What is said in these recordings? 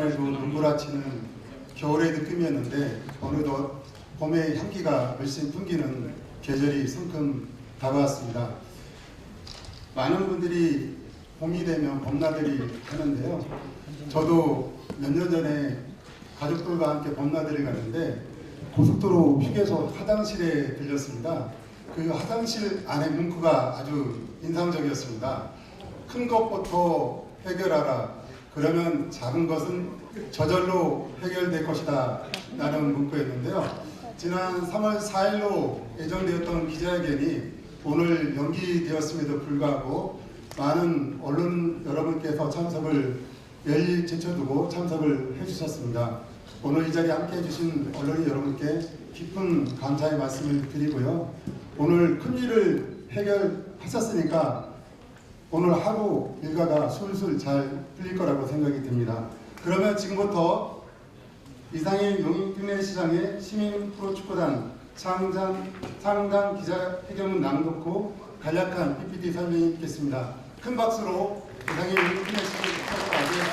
봄날에도 눈부라치는 겨울의 느낌이었는데 어느덧 봄의 향기가 물씬 풍기는 계절이 성큼 다가왔습니다. 많은 분들이 봄이 되면 봄나들이 하는데요. 저도 몇 년 전에 가족들과 함께 봄나들이 갔는데 고속도로 휴게소 화장실에 들렸습니다. 그 화장실 안에 문구가 아주 인상적이었습니다. 큰 것부터 해결하라. 그러면 작은 것은 저절로 해결될 것이다. 라는 문구였는데요. 지난 3월 4일로 예정되었던 기자회견이 오늘 연기되었음에도 불구하고 많은 언론 여러분께서 참석을 열일 제쳐두고 참석을 해주셨습니다. 오늘 이 자리에 함께 해주신 언론인 여러분께 깊은 감사의 말씀을 드리고요. 오늘 큰 일을 해결하셨으니까 오늘 하루 일과가 술술 잘 풀릴 거라고 생각이 듭니다. 그러면 지금부터 이상일 용인특례시장의 시민 프로축구단 창단 기자회견문 낭독 후 간략한 PPT 설명이 있겠습니다. 큰 박수로 이상일 용인특례시장 맞이해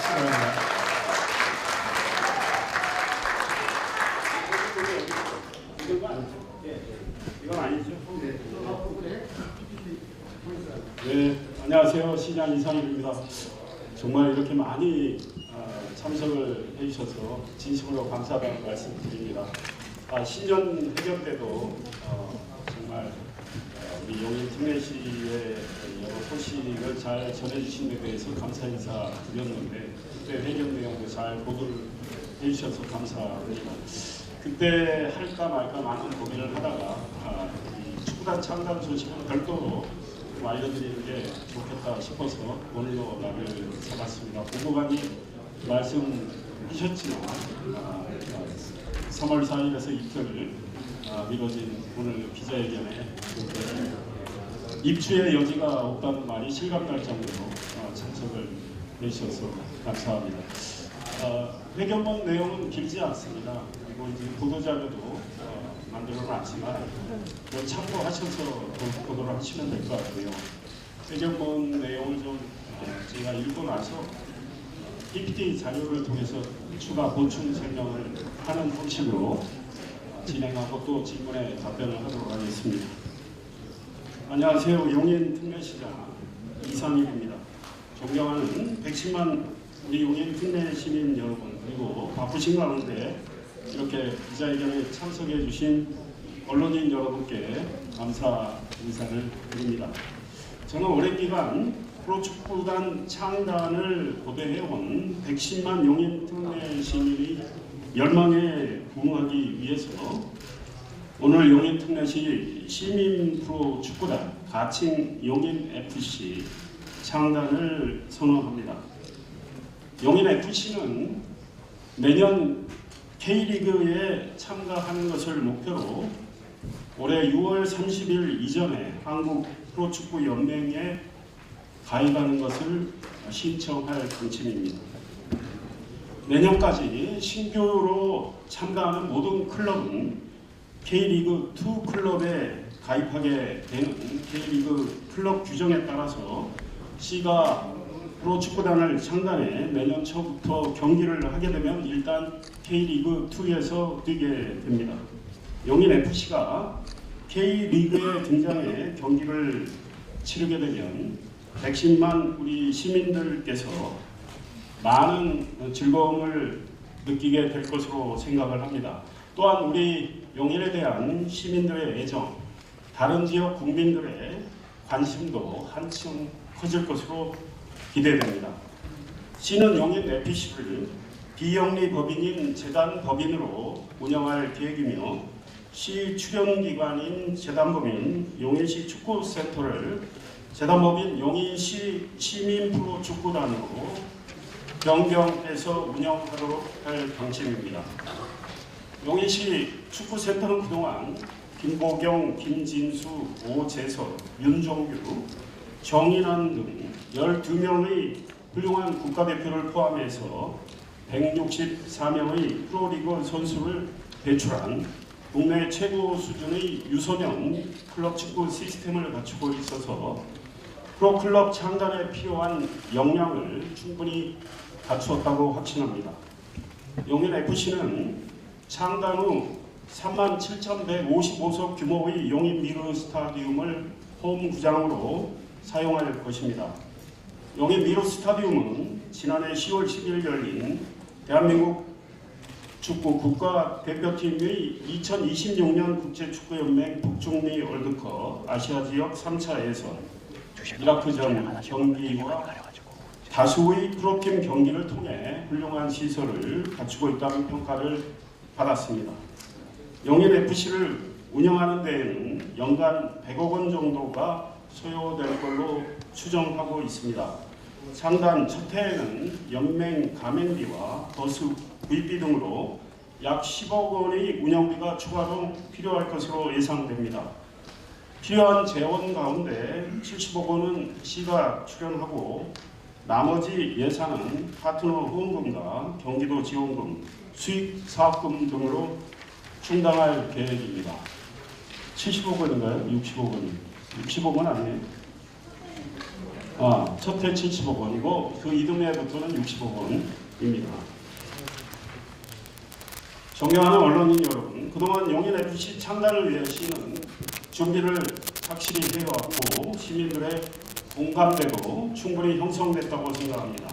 주시기 바랍니다. 이건 아니죠? 네, 안녕하세요. 시장 이상일입니다. 정말 이렇게 많이 참석을 해주셔서 진심으로 감사하다는 말씀드립니다. 신년 회견 때도 정말 우리 용인 특례시의 여러 소식을 잘 전해주신 데 대해서 감사 인사 드렸는데 그때 회견 내용도 잘 보도를 해주셔서 감사합니다. 그때 할까 말까 많은 고민을 하다가 이 축구단 창단 소식은 별도로 좀 알려드리는 게 좋겠다 싶어서 오늘로 날을 잡았습니다. 보고관이 말씀하셨지만 3월 4일에서 이틀 미뤄진 오늘 기자회견에 입주의 여지가 없다는 말이 실감날 정도로 참석을 해주셔서 감사합니다. 회견문 내용은 길지 않습니다. 그리고 이제 보도자료도 만들어놨지만 참고하셔서 보도를 하시면 될 것 같고요. 회견문 내용을 좀 제가 읽고 나서 PPT 자료를 통해서 추가 보충 설명을 하는 형식으로 진행하고 또 질문에 답변을 하도록 하겠습니다. 안녕하세요. 용인 특례시장 이상일입니다. 존경하는 110만 우리 용인 특례 시민 여러분, 그리고 바쁘신 가운데 이렇게 기자회견에 참석해 주신 언론인 여러분께 감사 인사를 드립니다. 저는 오랜 기간 프로축구단 창단을 고대해온 110만 용인 특례 시민의 열망에 부응하기 위해서 오늘 용인 특례시 시민 프로축구단 가칭 용인FC 창단을 선언합니다. 용인FC는 내년 K리그에 참가하는 것을 목표로 올해 6월 30일 이전에 한국 프로축구연맹에 가입하는 것을 신청할 방침입니다. 내년까지 신규로 참가하는 모든 클럽은 K리그2 클럽에 가입하게 되는 K리그 클럽 규정에 따라서 시가 프로축구단을 창단해 내년 초부터 경기를 하게 되면 일단 K리그2에서 뛰게 됩니다. 용인FC가 K리그에 등장해 경기를 치르게 되면 110만 우리 시민들께서 많은 즐거움을 느끼게 될 것으로 생각을 합니다. 또한 우리 용인에 대한 시민들의 애정, 다른 지역 국민들의 관심도 한층 커질 것으로 기대됩니다. 시는 용인FC를 비영리 법인인 재단 법인으로 운영할 계획이며 시 출연기관인 재단법인 용인시 축구센터를 재단법인 용인시 시민 프로축구단으로 변경해서 운영하도록 할 방침입니다. 용인시 축구센터는 그동안 김보경, 김진수, 오재석, 윤종규, 정인환 등 12명의 훌륭한 국가대표를 포함해서 164명의 프로리그 선수를 배출한 국내 최고 수준의 유소년 클럽 축구 시스템을 갖추고 있어서 프로클럽 창단에 필요한 역량을 충분히 갖추었다고 확신합니다. 용인FC는 창단 후 37,155석 규모의 용인 미르 스타디움을 홈구장으로 사용할 것입니다. 용인 미르 스타디움은 지난해 10월 10일 열린 대한민국 축구 국가대표팀의 2026년 국제축구연맹 북중미 월드컵 아시아 지역 3차 예선 이라크전 경기와 다수의 프로팀 경기를 통해 훌륭한 시설을 갖추고 있다는 평가를 받았습니다. 용인FC를 운영하는 데에는 연간 100억 원 정도가 소요될 걸로 추정하고 있습니다. 창단 첫 해에는 연맹 가맹비와 버스 구입비 등으로 약 10억 원의 운영비가 추가로 필요할 것으로 예상됩니다. 필요한 재원 가운데 70억 원은 시가 출연하고 나머지 예산은 파트너 후원금과 경기도 지원금, 수익 사업금 등으로 충당할 계획입니다. 70억 원인가요? 60억 원이? 60억 원 아니에요? 첫 해 70억 원이고 그 이듬해부터는 60억 원입니다. 존경하는 언론인 여러분, 그동안 용인FC 창단을 위해 시는 준비를 확실히 해왔고 시민들의 공감대도 충분히 형성됐다고 생각합니다.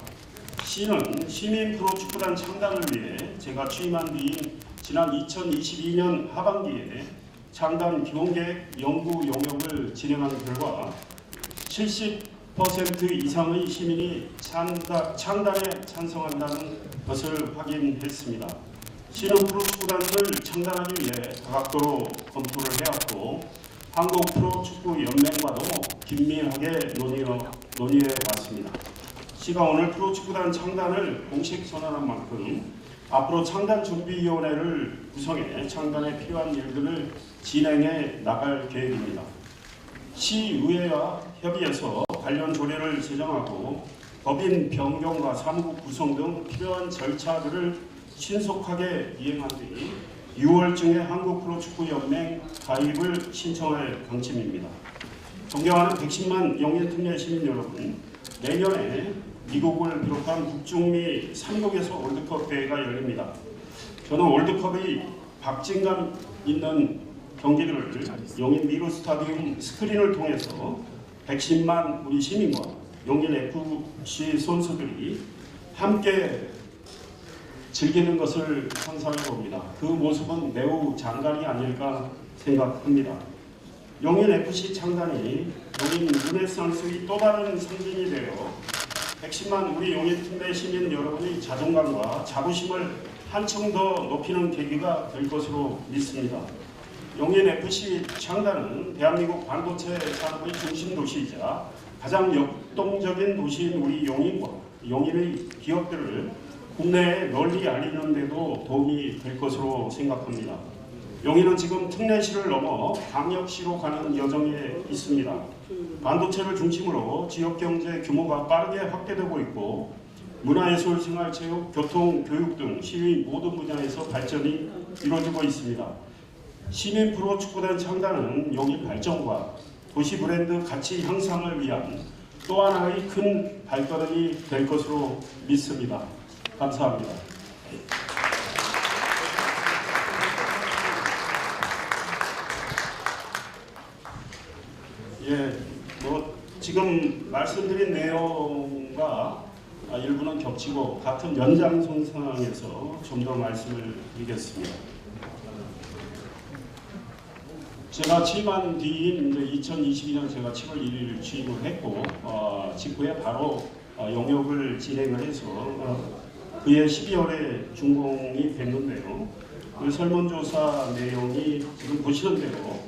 시는 시민 프로축구단 창단을 위해 제가 취임한 뒤인 지난 2022년 하반기에 창단 기본계획 연구 용역을 진행한 결과 70% 이상의 시민이 창단에 찬성한다는 것을 확인했습니다. 시는 프로축구단을 창단하기 위해 다각도로 검토를 해왔고 한국 프로축구연맹과도 긴밀하게 논의해 왔습니다. 시가 오늘 프로축구단 창단을 공식 선언한 만큼 앞으로 창단준비위원회를 구성해 창단에 필요한 일들을 진행해 나갈 계획입니다. 시의회와 협의해서 관련 조례를 제정하고 법인 변경과 사무국 구성 등 필요한 절차들을 신속하게 이행한 뒤 6월쯤에 한국프로축구연맹 가입을 신청할 방침입니다. 존경하는 110만 용인특례 시민 여러분, 내년에 미국을 비롯한 북중미 3국에서 월드컵 대회가 열립니다. 저는 월드컵의 박진감 있는 경기들을 용인 미르 스타디움 스크린을 통해서 110만 우리 시민과 용인FC 선수들이 함께 즐기는 것을 상상해 봅니다. 그 모습은 매우 장관이 아닐까 생각합니다. 용인FC 창단이 용인 르네상스의 또 다른 상징이 되어 110만 우리 용인특례 시민 여러분의 자존감과 자부심을 한층 더 높이는 계기가 될 것으로 믿습니다. 용인FC 창단은 대한민국 반도체 산업의 중심 도시이자 가장 역동적인 도시인 우리 용인과 용인의 기업들을 국내에 널리 알리는 데도 도움이 될 것으로 생각합니다. 용인은 지금 특례시를 넘어 광역시로 가는 여정에 있습니다. 반도체를 중심으로 지역경제 규모가 빠르게 확대되고 있고 문화예술, 생활체육, 교통, 교육 등 시의 모든 분야에서 발전이 이루어지고 있습니다. 시민 프로축구단 창단은 용인 발전과 도시 브랜드 가치 향상을 위한 또 하나의 큰 발걸음이 될 것으로 믿습니다. 감사합니다. 지금 말씀드린 내용과 일부는 겹치고 같은 연장선상에서 좀 더 말씀을 드리겠습니다. 제가 취임한 뒤인 2022년 제가 7월 1일 취임을 했고 직후에 바로 용역을 진행을 해서 그해 12월에 준공이 됐는데요. 그 설문조사 내용이 지금 보시는 대로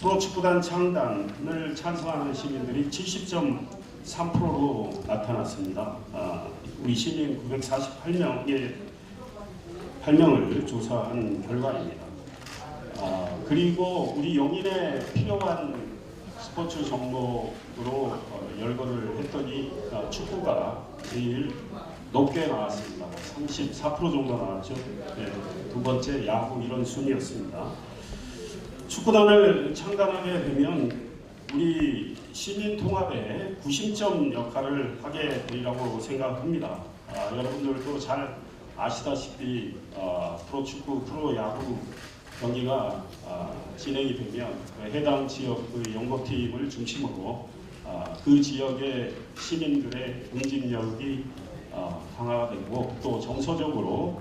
프로축구단 창단을 찬성하는 시민들이 70.3%로 나타났습니다. 우리 시민 948명을 조사한 결과입니다. 그리고 우리 용인에 필요한 스포츠 종목으로 열거를 했더니 축구가 제일 높게 나왔습니다. 34% 정도 나왔죠. 네, 두 번째 야구 이런 순이었습니다. 축구단을 창단하게 되면 우리 시민 통합에 구심점 역할을 하게 되리라고 생각합니다. 여러분들도 잘 아시다시피 프로축구, 프로야구 경기가 진행이 되면 해당 지역의 연구팀을 중심으로 그 지역의 시민들의 응집력이 강화가 되고 또 정서적으로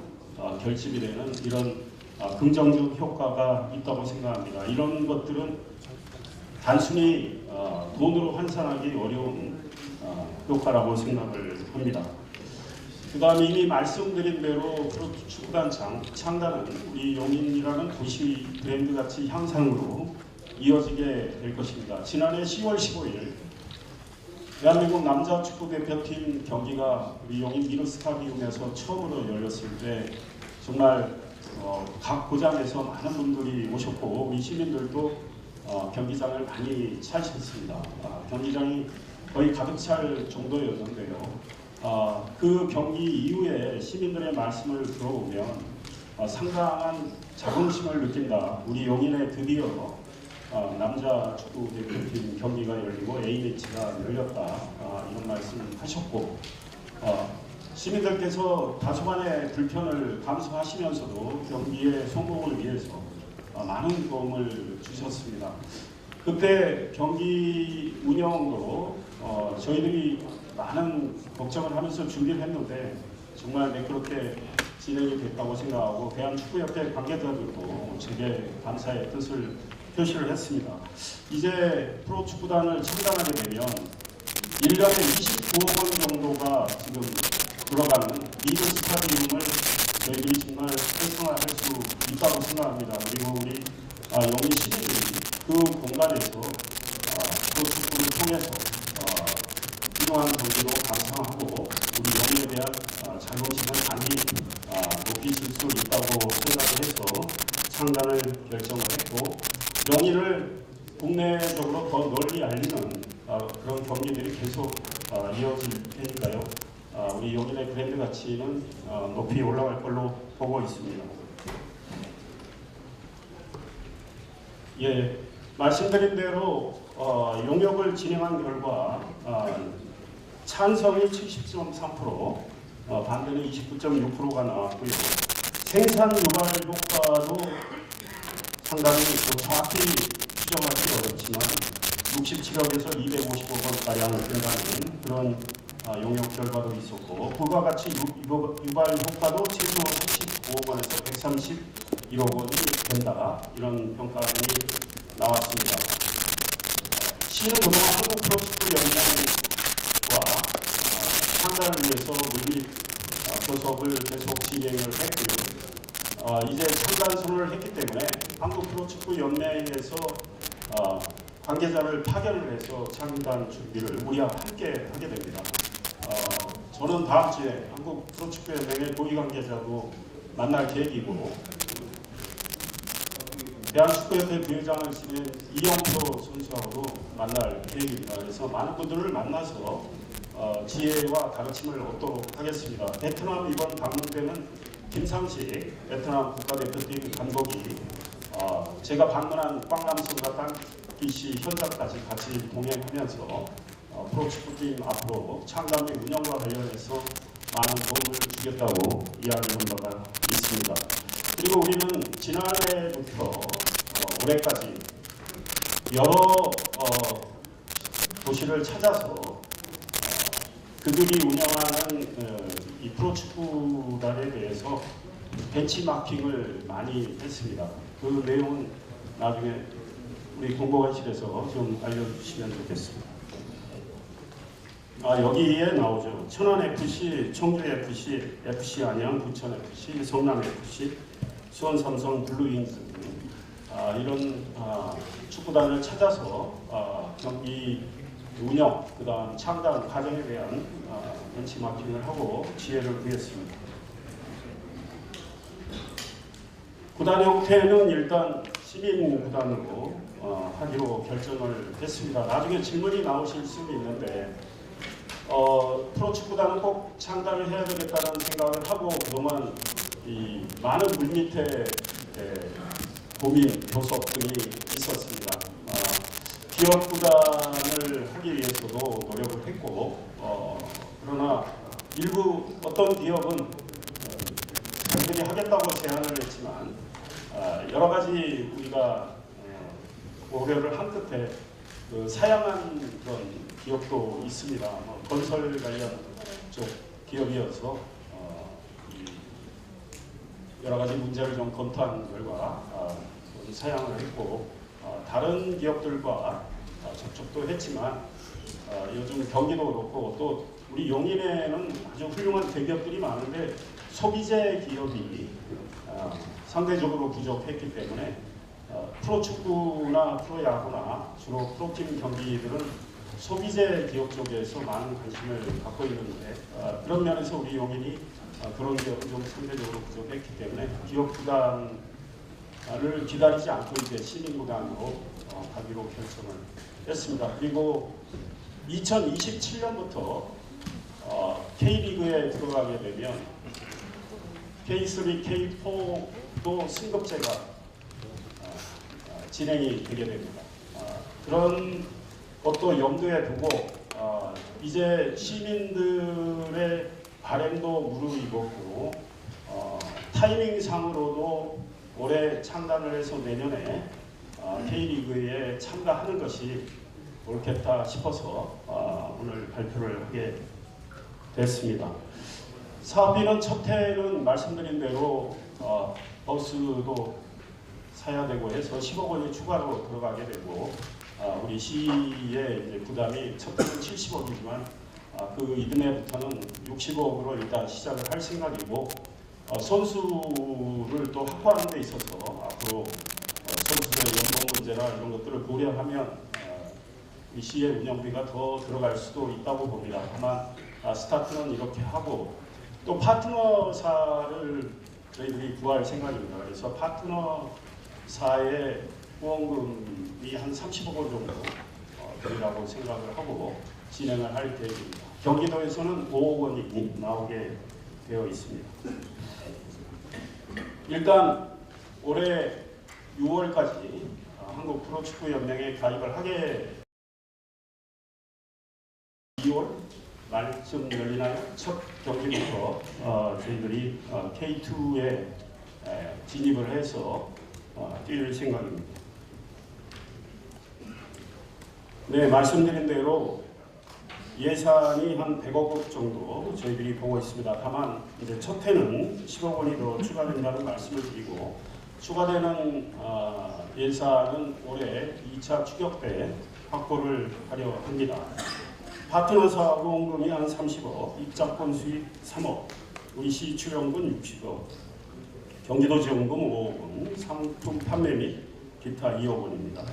결집이 되는 이런 긍정적 효과가 있다고 생각합니다. 이런 것들은 단순히 돈으로 환산하기 어려운 효과라고 생각을 합니다. 그 다음에 이미 말씀드린 대로 프로축구단 창단은 우리 용인이라는 도시 브랜드 가치 향상으로 이어지게 될 것입니다. 지난해 10월 15일 대한민국 남자 축구 대표팀 경기가 우리 용인 미르스타디움에서 처음으로 열렸을 때 정말 각 고장에서 많은 분들이 오셨고 우리 시민들도 경기장을 많이 찾으셨습니다. 경기장이 거의 가득 찰 정도였는데요. 그 경기 이후에 시민들의 말씀을 들어보면 상당한 자긍심을 느낀다. 우리 용인에 드디어 남자 축구 대표팀 경기가 열리고 A매치가 열렸다. 이런 말씀을 하셨고 시민들께서 다소간의 불편을 감수하시면서도 경기의 성공을 위해서 많은 도움을 주셨습니다. 그때 경기 운영으로 저희들이 많은 걱정을 하면서 준비를 했는데 정말 매끄럽게 진행이 됐다고 생각하고 대한축구협회 관계자들도 제게 감사의 뜻을 표시를 했습니다. 이제 프로축구단을 창단하게 되면 1년에 29억 원 정도가 지금 들어가는 리그 스타디움을 저희들이 정말 활성화할 수 있다고 생각합니다. 그리고 우리 용인 시민들이 그 공간에서 프로축구를 통해서 훌륭한 경기로 감상하고 우리 용인에 대한 자긍심을 많이 높이실 수 있다고 생각을 해서 창단을 결정을 했고 용인을 국내적으로 더 널리 알리는 그런 경기들이 계속 이어질 테니까요. 우리 용인의 브랜드 가치는 높이 올라갈 걸로 보고 있습니다. 예, 말씀드린 대로 용역을 진행한 결과 찬성이 70.3%, 반대는 29.6%가 나왔고요. 생산 유발 효과도 상당히 정확히 추정하기 어렵지만 67억에서 250억 원가량 된다는 그런 용역 결과도 있었고 그와 같이 유발 효과도 최소 35억 원에서 131억 원이 된다. 이런 평가가 나왔습니다. 시는 그동안 한국 프로축구 연맹과 창단을 위해서 물밑 교섭을 계속 진행을 했고요. 이제 창단 선언을 했기 때문에 한국 프로축구 연맹에서 관계자를 파견을 해서 창단 준비를 우리와 함께 하게 됩니다. 저는 다음 주에 한국 프로축구 연맹의 고위 관계자도 만날 계획이고 대한축구협회 부회장을 지낸 이영표 선수하고도 만날 계획입니다. 그래서 많은 분들을 만나서 지혜와 가르침을 얻도록 하겠습니다. 베트남 이번 방문 때는 김상식 베트남 국가대표팀 감독이 제가 방문한 꽝남성과 땅기시 현장까지 같이 동행하면서 프로축구팀 앞으로 창단 및 운영과 관련해서 많은 도움을 주겠다고 이야기한 바가 있습니다. 그리고 우리는 지난해부터 올해까지 여러 도시를 찾아서 그들이 운영하는 이 프로축구단에 대해서 벤치마킹을 많이 했습니다. 그 내용은 나중에 우리 공보관실에서 좀 알려주시면 좋겠습니다. 여기에 나오죠. 천안FC, 청주FC, FC 안양, 부천FC, 성남FC, 수원삼성, 블루윙스 이런 축구단을 찾아서 경기 운영, 그 다음 창단 과정에 대한 벤치마킹을 하고 지혜를 구했습니다. 구단 형태는 일단 시민 구단으로 하기로 결정을 했습니다. 나중에 질문이 나오실 수는 있는데 프로축구단은 꼭 창단을 해야 되겠다는 생각을 하고 그동안 이 많은 물밑에 고민, 교섭 등이 있었습니다. 기업 구단을 하기 위해서도 노력을 했고 그러나 일부 어떤 기업은 회개하겠다고 제안을 했지만 여러 가지 우리가 고려를 한 끝에 그 사양한 그런 기업도 있습니다. 건설 관련 쪽 기업이어서 여러 가지 문제를 좀 검토한 결과 사양을 했고 다른 기업들과 접촉도 했지만 요즘 경기도 그렇고 또 우리 용인에는 아주 훌륭한 대기업들이 많은데 소비재 기업이 상대적으로 부족했기 때문에 프로축구나 프로야구나 주로 프로팀 경기들은 소비재 기업 쪽에서 많은 관심을 갖고 있는데 그런 면에서 우리 용인이 그런 기업은 좀 상대적으로 부족했기 때문에 기업 구단을 기다리지 않고 이제 시민 구단으로 가기로 결정을 했습니다. 그리고 2027년부터 K리그에 들어가게 되면 K3, K4도 승급제가 진행이 되게 됩니다. 그런 것도 염두에 두고 이제 시민들의 바램도 무르익었고 타이밍상으로도 올해 창단을 해서 내년에 K리그에 참가하는 것이 옳겠다 싶어서 오늘 발표를 하게 됐습니다. 사업비는 첫 해는 말씀드린 대로 버스도 사야 되고 해서 10억 원이 추가로 들어가게 되고 우리 시의 이제 부담이 첫 해는 70억이지만 그 이듬해부터는 60억으로 일단 시작을 할 생각이고 선수를 또 확보하는 데 있어서 앞으로 선수들의 연봉 문제나 이런 것들을 고려하면 이 시의 운영비가 더 들어갈 수도 있다고 봅니다. 다만 스타트는 이렇게 하고 또 파트너사를 저희들이 구할 생각입니다. 그래서 파트너사의 후원금이 한 30억 원 정도 되리라고 생각을 하고 진행을 할 계획입니다. 경기도에서는 5억 원이 나오게 되어 있습니다. 일단 올해 6월까지 한국 프로축구연맹에 가입을 하게 2월 말쯤 열리나요? 첫 경기부터 저희들이 K2에 진입을 해서 뛸 생각입니다. 네, 말씀드린 대로 예산이 한 100억 원 정도 저희들이 보고 있습니다. 다만 이제 첫 해는 10억 원이 더 추가된다는 말씀을 드리고 추가되는 예산은 올해 2차 추격 때 확보를 하려 합니다. 파트너사 후원금이 한 30억, 입장권 수익 3억, 우리 시 출연금 60억, 경기도 지원금 5억 원, 상품 판매 및 기타 2억 원입니다.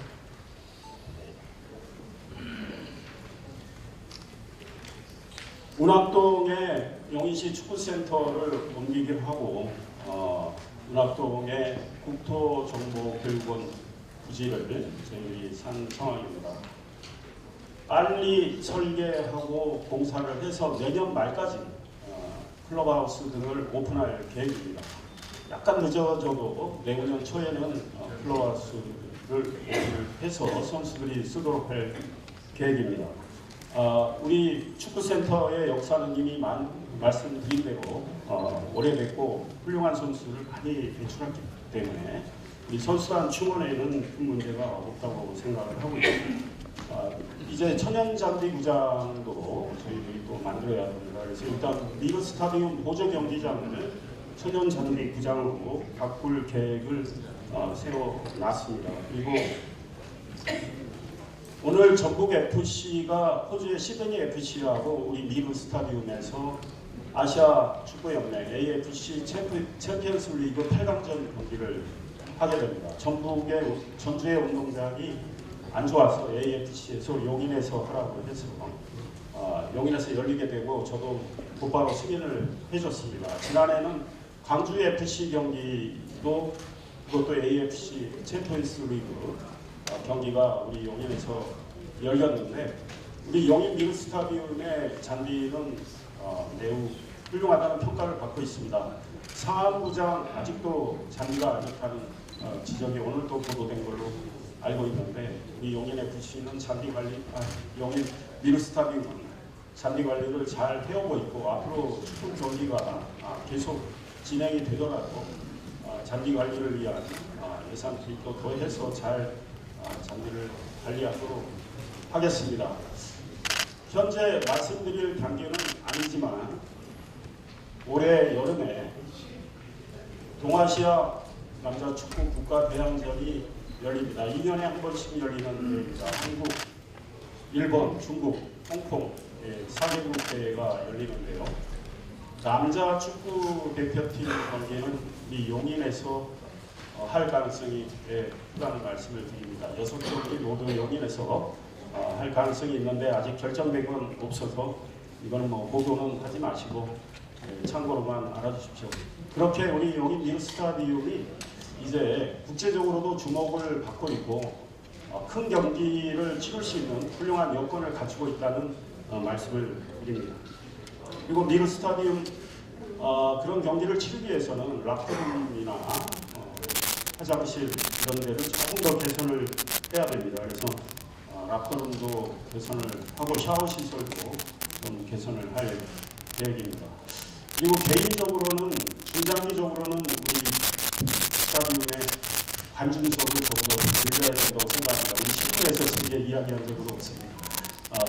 운학동에 용인시 축구센터를 옮기기로 하고 운학동에 국토정보교육원 부지를 저희들이 산 상황입니다. 빨리 설계하고 공사를 해서 내년 말까지 클럽하우스 등을 오픈할 계획입니다. 약간 늦어져도 내후년 초에는 클럽하우스를 오픈을 해서 선수들이 쓰도록 할 계획입니다. 우리 축구센터의 역사는 이미 말씀드린 대로 오래됐고 훌륭한 선수를 많이 배출했기 때문에 우리 선수단 충원에는 큰 문제가 없다고 생각을 하고 있습니다. 이제 천연잔디 구장도 저희들이 또 만들어야 됩니다. 그래서 일단 리그 스타디움 보조 경기장을 천연잔디 구장으로 바꿀 계획을 세워놨습니다. 그리고 오늘 전북 FC가 호주의 시드니 FC하고 우리 미르 스타디움에서 아시아 축구연맹 AFC 챔피언스 리그 8강전 경기를 하게 됩니다. 전주의 운동장이 안 좋아서 AFC에서 용인에서 하라고 해서 용인에서 열리게 되고 저도 곧바로 승인을 해줬습니다. 지난해는 광주 FC 경기도 그것도 AFC 챔피언스 리그 경기가 우리 용인에서 열렸는데 우리 용인 미르 스타디움의 잔디는 매우 훌륭하다는 평가를 받고 있습니다. 상암구장 아직도 잔디가 아직다는 지적이 오늘 또 보도된 걸로 알고 있는데 우리 용인 FC는 잔디 관리, 용인 미르 스타디움은 잔디 관리를 잘 해오고 있고 앞으로 축구 경기가 계속 진행이 되더라도 잔디 관리를 위한 예산 투입도 더해서 잘 잔디를 관리하도록 하겠습니다. 현재 말씀드릴 단계는 아니지만 올해 여름에 동아시아 남자 축구 국가 대항전이 열립니다. 2년에 한 번씩 열리는 대회입니다. 한국, 일본, 중국, 홍콩 4개국 대회가 열리는데요. 남자 축구 대표팀 경기는 이 용인에서 할 가능성이 크다는 말씀을 드립니다. 6경기 모두 용인에서 할 가능성이 있는데 아직 결정된 건 없어서 이거는 뭐 보도는 하지 마시고 참고로만 알아주십시오. 그렇게 우리 용인 닝스타디움이 이제 국제적으로도 주목을 받고 있고 큰 경기를 치를 수 있는 훌륭한 여건을 갖추고 있다는 말씀을 드립니다. 그리고 미르 스타디움 그런 경기를 치르기 위해서는 락커룸이나 화장실 이런 데를 조금 더 개선을 해야 됩니다. 그래서 락커룸도 개선을 하고 샤워 시설도 좀 개선을 할 계획입니다. 그리고 개인적으로는 중장기적으로는 우리 스타디움의 관중석을 조금 더 늘려야 된다고 생각합니다. 우리 신문에서 크게 이야기한 적은 없습니다.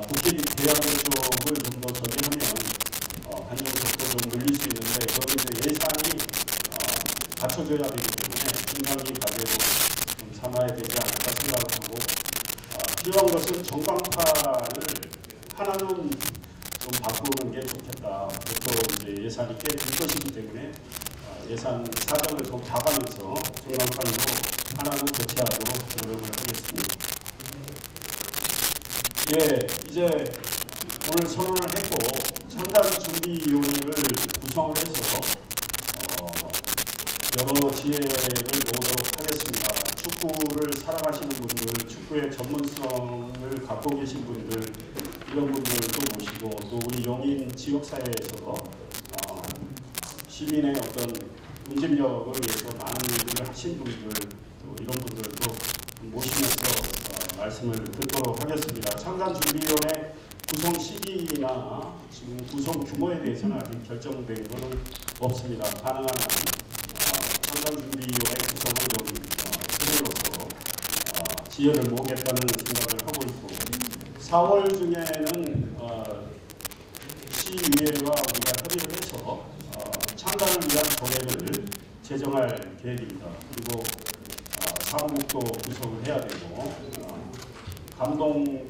국제 대학교 쪽을 좀 더 전개하면 관중석도 좀 늘릴 수 있는데 그건 이제 예산이 갖춰져야 되기 때문에 중장기 과제로 좀 삼아야 되지 않을까 생각을 하고 필요한 것은 전광판을 하나는 좀 바꾸는 게 좋겠다. 또 이제 예산이 꽤 들 것이기 때문에 예산 사정을 좀 봐가면서 전광판으로 하나는 교체하도록 노력을 하겠습니다. 예, 이제 오늘 선언을 했고 창단준비위원회를 구성을 해서 여러 지혜를 모으도록 하겠습니다. 축구를 사랑하시는 분들, 축구의 전문성을 갖고 계신 분들 이런 분들도 모시고 또 우리 용인 지역사회에서 시민의 어떤 응집력을 위해서 많은 일을 하신 분들 또 이런 분들도 모시면서 말씀을 듣도록 하겠습니다. 창단준비위원회 구성 시기나 지금 구성 규모에 대해서는 아직 결정된 것은 없습니다. 가능한 창단준비위원회 구성을 여기 스스로서 지혜를 모으겠다는 생각을 하고 있고 4월 중에는 시의회와 우리가 협의를 해서 창단을 위한 조례를 제정할 계획입니다. 그리고 사무국도 구성을 해야 되고 감독님도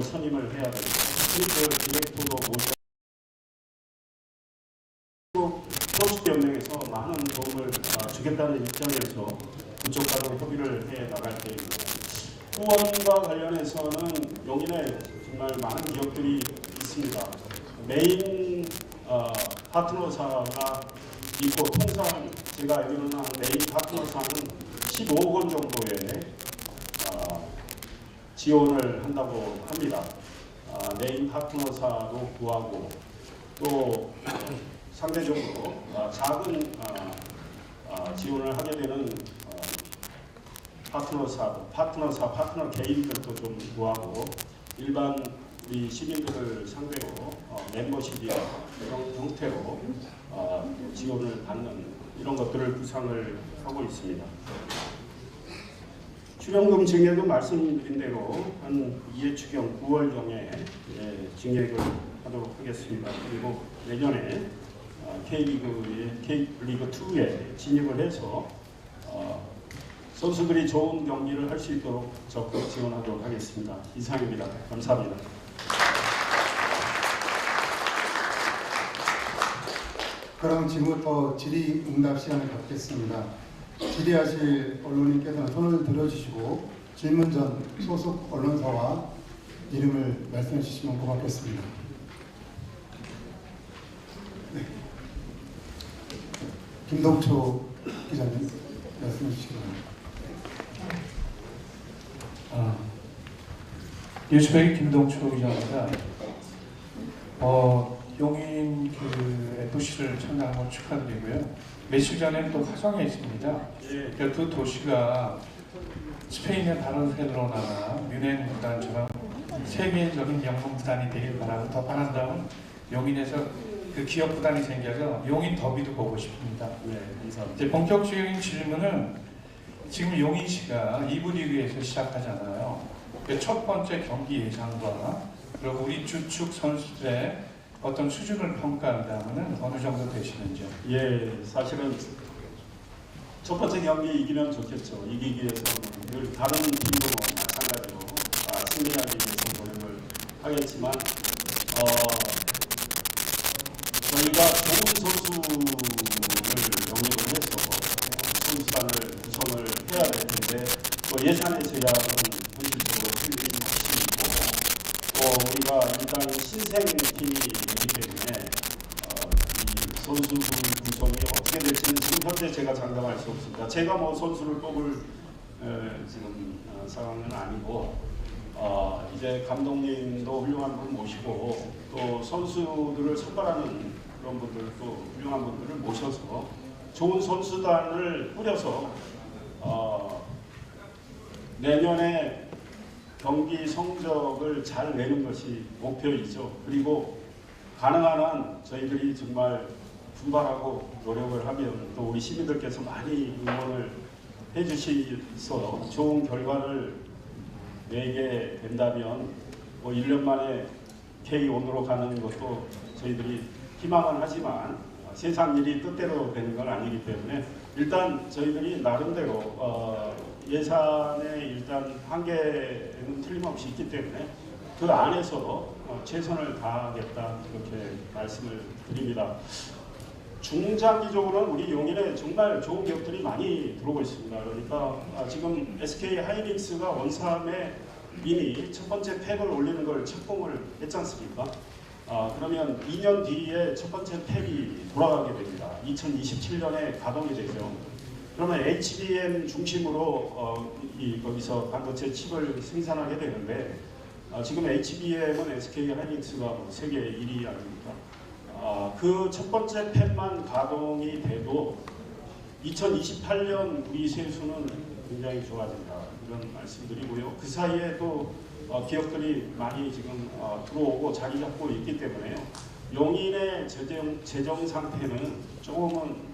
선임을 해야 되고 스피커 디렉터도 모셔 선수연맹에서 많은 도움을 주겠다는 입장에서 그쪽과도 협의를 해 나갈 계획입니다. 후원과 관련해서는 용인에 정말 많은 기업들이 있습니다. 메인 파트너사가 있고 통상 제가 알기로는 메인 파트너사는 15억 원 정도의 지원을 한다고 합니다. 메인 파트너사도 구하고 또 상대적으로 작은 지원을 하게 되는 파트너 개인들도 좀 구하고 일반 우리 시민들을 상대로 멤버십이나 이런 형태로 지원을 받는 이런 것들을 구상을 하고 있습니다. 출연금 증액은 말씀드린 대로 한 2회 추경 9월경에 증액을 하도록 하겠습니다. 그리고 내년에 K리그 2에 진입을 해서 선수들이 좋은 경기를 할 수 있도록 적극 지원하도록 하겠습니다. 이상입니다. 감사합니다. 그럼 지금부터 질의응답 시간을 갖겠습니다. 질의하실 언론인께서는 손을 들어주시고 질문 전 소속 언론사와 이름을 말씀해 주시면 고맙겠습니다. 네. 김동초 기자님 말씀해 주시기 바랍니다. 뉴스웨이 김동초 기자입니다. 용인 FC를 참가한 걸 축하드리고요. 며칠 전에 또 화성에 있습니다. 두 도시가 스페인의 바르셀로나나 뮌헨 구단처럼 세계적인 명문 구단이 되길 바라고 더 바란다면 용인에서 그 기업 부담이 생겨서 용인 더비도 보고 싶습니다. 네, 감사합니다. 이제 본격적인 질문은 지금 용인시가 2부 리그에서 시작하잖아요. 그 첫 번째 경기 예상과 그리고 우리 주축 선수들의 어떤 수준을 평가한다면은 어느 정도 되시는지요? 예, 사실은 첫 번째 경기 이기면 좋겠죠. 이기기 위해서는 늘 다른 팀도 마찬가지로 승리하기 위해서 노력을 하겠지만 저희가 좋은 선수를 영입을 해서 선수단을 구성을 해야 되는데 또 예산의 제약은 현실적으로 굉장히 있고 또 우리가 일단 신생팀이기 때문에 이 선수 구성이 어떻게 될지는 지금 현재 제가 장담할 수 없습니다. 제가 뭐 선수를 뽑을 지금 상황은 아니고 이제 감독님도 훌륭한 분 모시고 또 선수들을 선발하는 그런 분들도 훌륭한 분들을 모셔서 좋은 선수단을 꾸려서 내년에 경기 성적을 잘 내는 것이 목표이죠. 그리고 가능한 한 저희들이 정말 분발하고 노력을 하면 또 우리 시민들께서 많이 응원을 해주셔서 좋은 결과를 내게 된다면 뭐 1년 만에 K1으로 가는 것도 저희들이 희망은 하지만 세상 일이 뜻대로 되는 건 아니기 때문에 일단 저희들이 나름대로 예산의 일단 한계는 틀림없이 있기 때문에 그 안에서 최선을 다하겠다 이렇게 말씀을 드립니다. 중장기적으로는 우리 용인에 정말 좋은 기업들이 많이 들어오고 있습니다. 그러니까 지금 SK 하이닉스가 원삼에 이미 첫 번째 팩을 올리는 걸 착공을 했지 않습니까? 그러면 2년 뒤에 첫 번째 팩이 돌아가게 됩니다. 2027년에 가동이 되죠. 그러면 HBM 중심으로 거기서 반도체 칩을 생산하게 되는데 지금 HBM은 SK 하이닉스가 세계 1위 아닙니까? 그 첫 번째 팩만 가동이 돼도 2028년 우리 세수는 굉장히 좋아진다 이런 말씀드리고요. 그 사이에 또 기업들이 많이 지금 들어오고 자리 잡고 있기 때문에요. 용인의 재정 상태는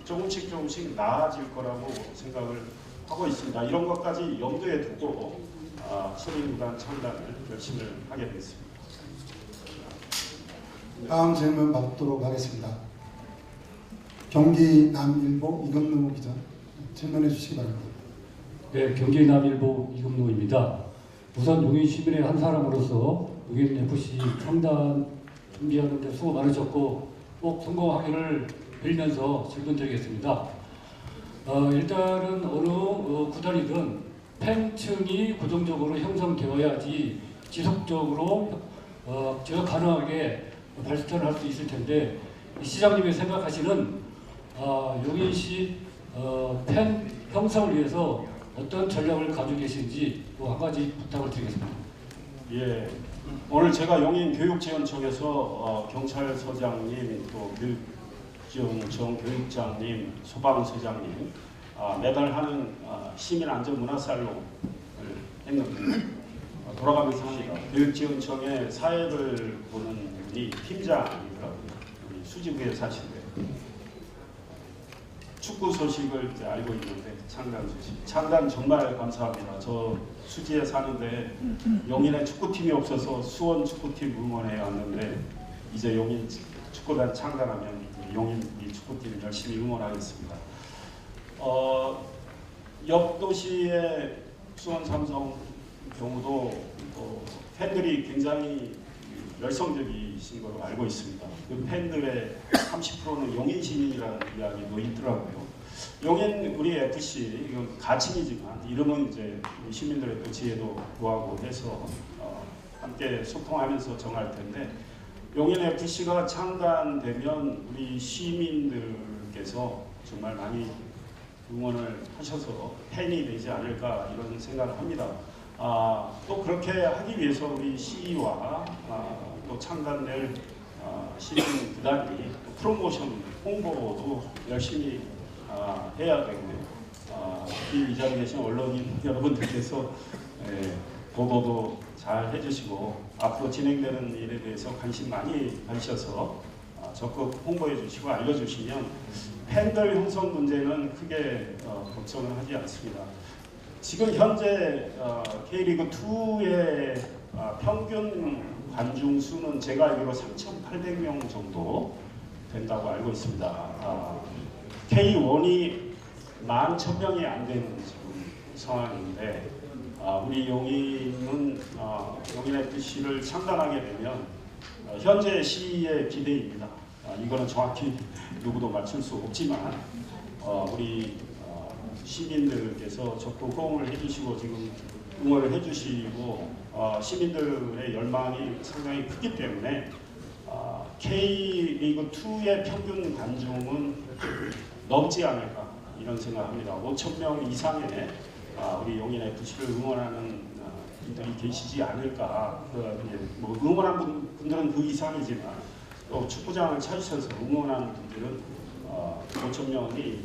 조금씩 나아질 거라고 생각을 하고 있습니다. 이런 것까지 염두에 두고 시민구단 창단을 결심을 하게 됐습니다. 다음 질문 받도록 하겠습니다. 경기 남일보 이금노 기자 질문해 주시기 바랍니다. 네, 경기남일보 이금노입니다. 우선 용인 시민의 한 사람으로서 용인 FC 창단 준비하는 데 수고 많으셨고 꼭 성공하기를 빌면서 질문드리겠습니다. 일단은 어느 구단이든 팬층이 고정적으로 형성되어야지 지속적으로 제가 가능하게 발전을 할 수 있을 텐데 시장님이 생각하시는 용인시 팬 형성을 위해서 어떤 전략을 가지고 계신지 또 한 가지 부탁을 드리겠습니다. 예, 오늘 제가 용인 교육지원청에서 경찰서장님 또 교육지원청 교육장님 소방서장님 매달 하는 시민안전문화살롱을 했는데 돌아가면서 합니다. 교육지원청의 사회를 보는 분이 팀장이더라고요. 우리 수지구에 사시는데 축구 소식을 이제 알고 있는데 창단 소식. 창단 정말 감사합니다. 저 수지에 사는데 용인에 축구팀이 없어서 수원 축구팀 응원해 왔는데 이제 용인 축구단 창단하면 용인 이 축구팀 열심히 응원하겠습니다. 옆 도시의 수원 삼성 경우도 팬들이 굉장히 열성적이신 걸로 알고 있습니다. 그 팬들의 30%는 용인 시민이라는 이야기도 있더라고요. 용인 우리 FC 이건 가칭이지만 이름은 이제 우리 시민들의 또 지혜도 구하고 해서 함께 소통하면서 정할 텐데 용인 FC가 창단되면 우리 시민들께서 정말 많이 응원을 하셔서 팬이 되지 않을까 이런 생각을 합니다. 또 그렇게 하기 위해서 우리 시와 또 창단될 시민 구단이 또 프로모션 홍보도 열심히 해야 되고요. 이 자리에 계신 언론인 여러분들께서 보도도 잘 해주시고 앞으로 진행되는 일에 대해서 관심 많이 가지셔서 적극 홍보해 주시고 알려주시면 팬들 형성 문제는 크게 걱정을 하지 않습니다. 지금 현재 K리그 2의 평균 관중 수는 제가 알기로 3,800명 정도 된다고 알고 있습니다. K1이 11,000명이 안 되는 지금 상황인데 우리 용인은 용인FC를 창단하게 되면 현재 시의 기대입니다. 이거는 정확히 누구도 맞출 수 없지만 우리 시민들께서 적극 호응을 해주시고 지금 응원을 해주시고 시민들의 열망이 상당히 크기 때문에 K리그 2의 평균 관중은 넘지 않을까 이런 생각합니다. 5,000명 이상의 우리 용인 FC를 응원하는 분들이 계시지 않을까. 뭐 응원하는 분들은 그 이상이지만 또 축구장을 찾으셔서 응원하는 분들은 5,000명이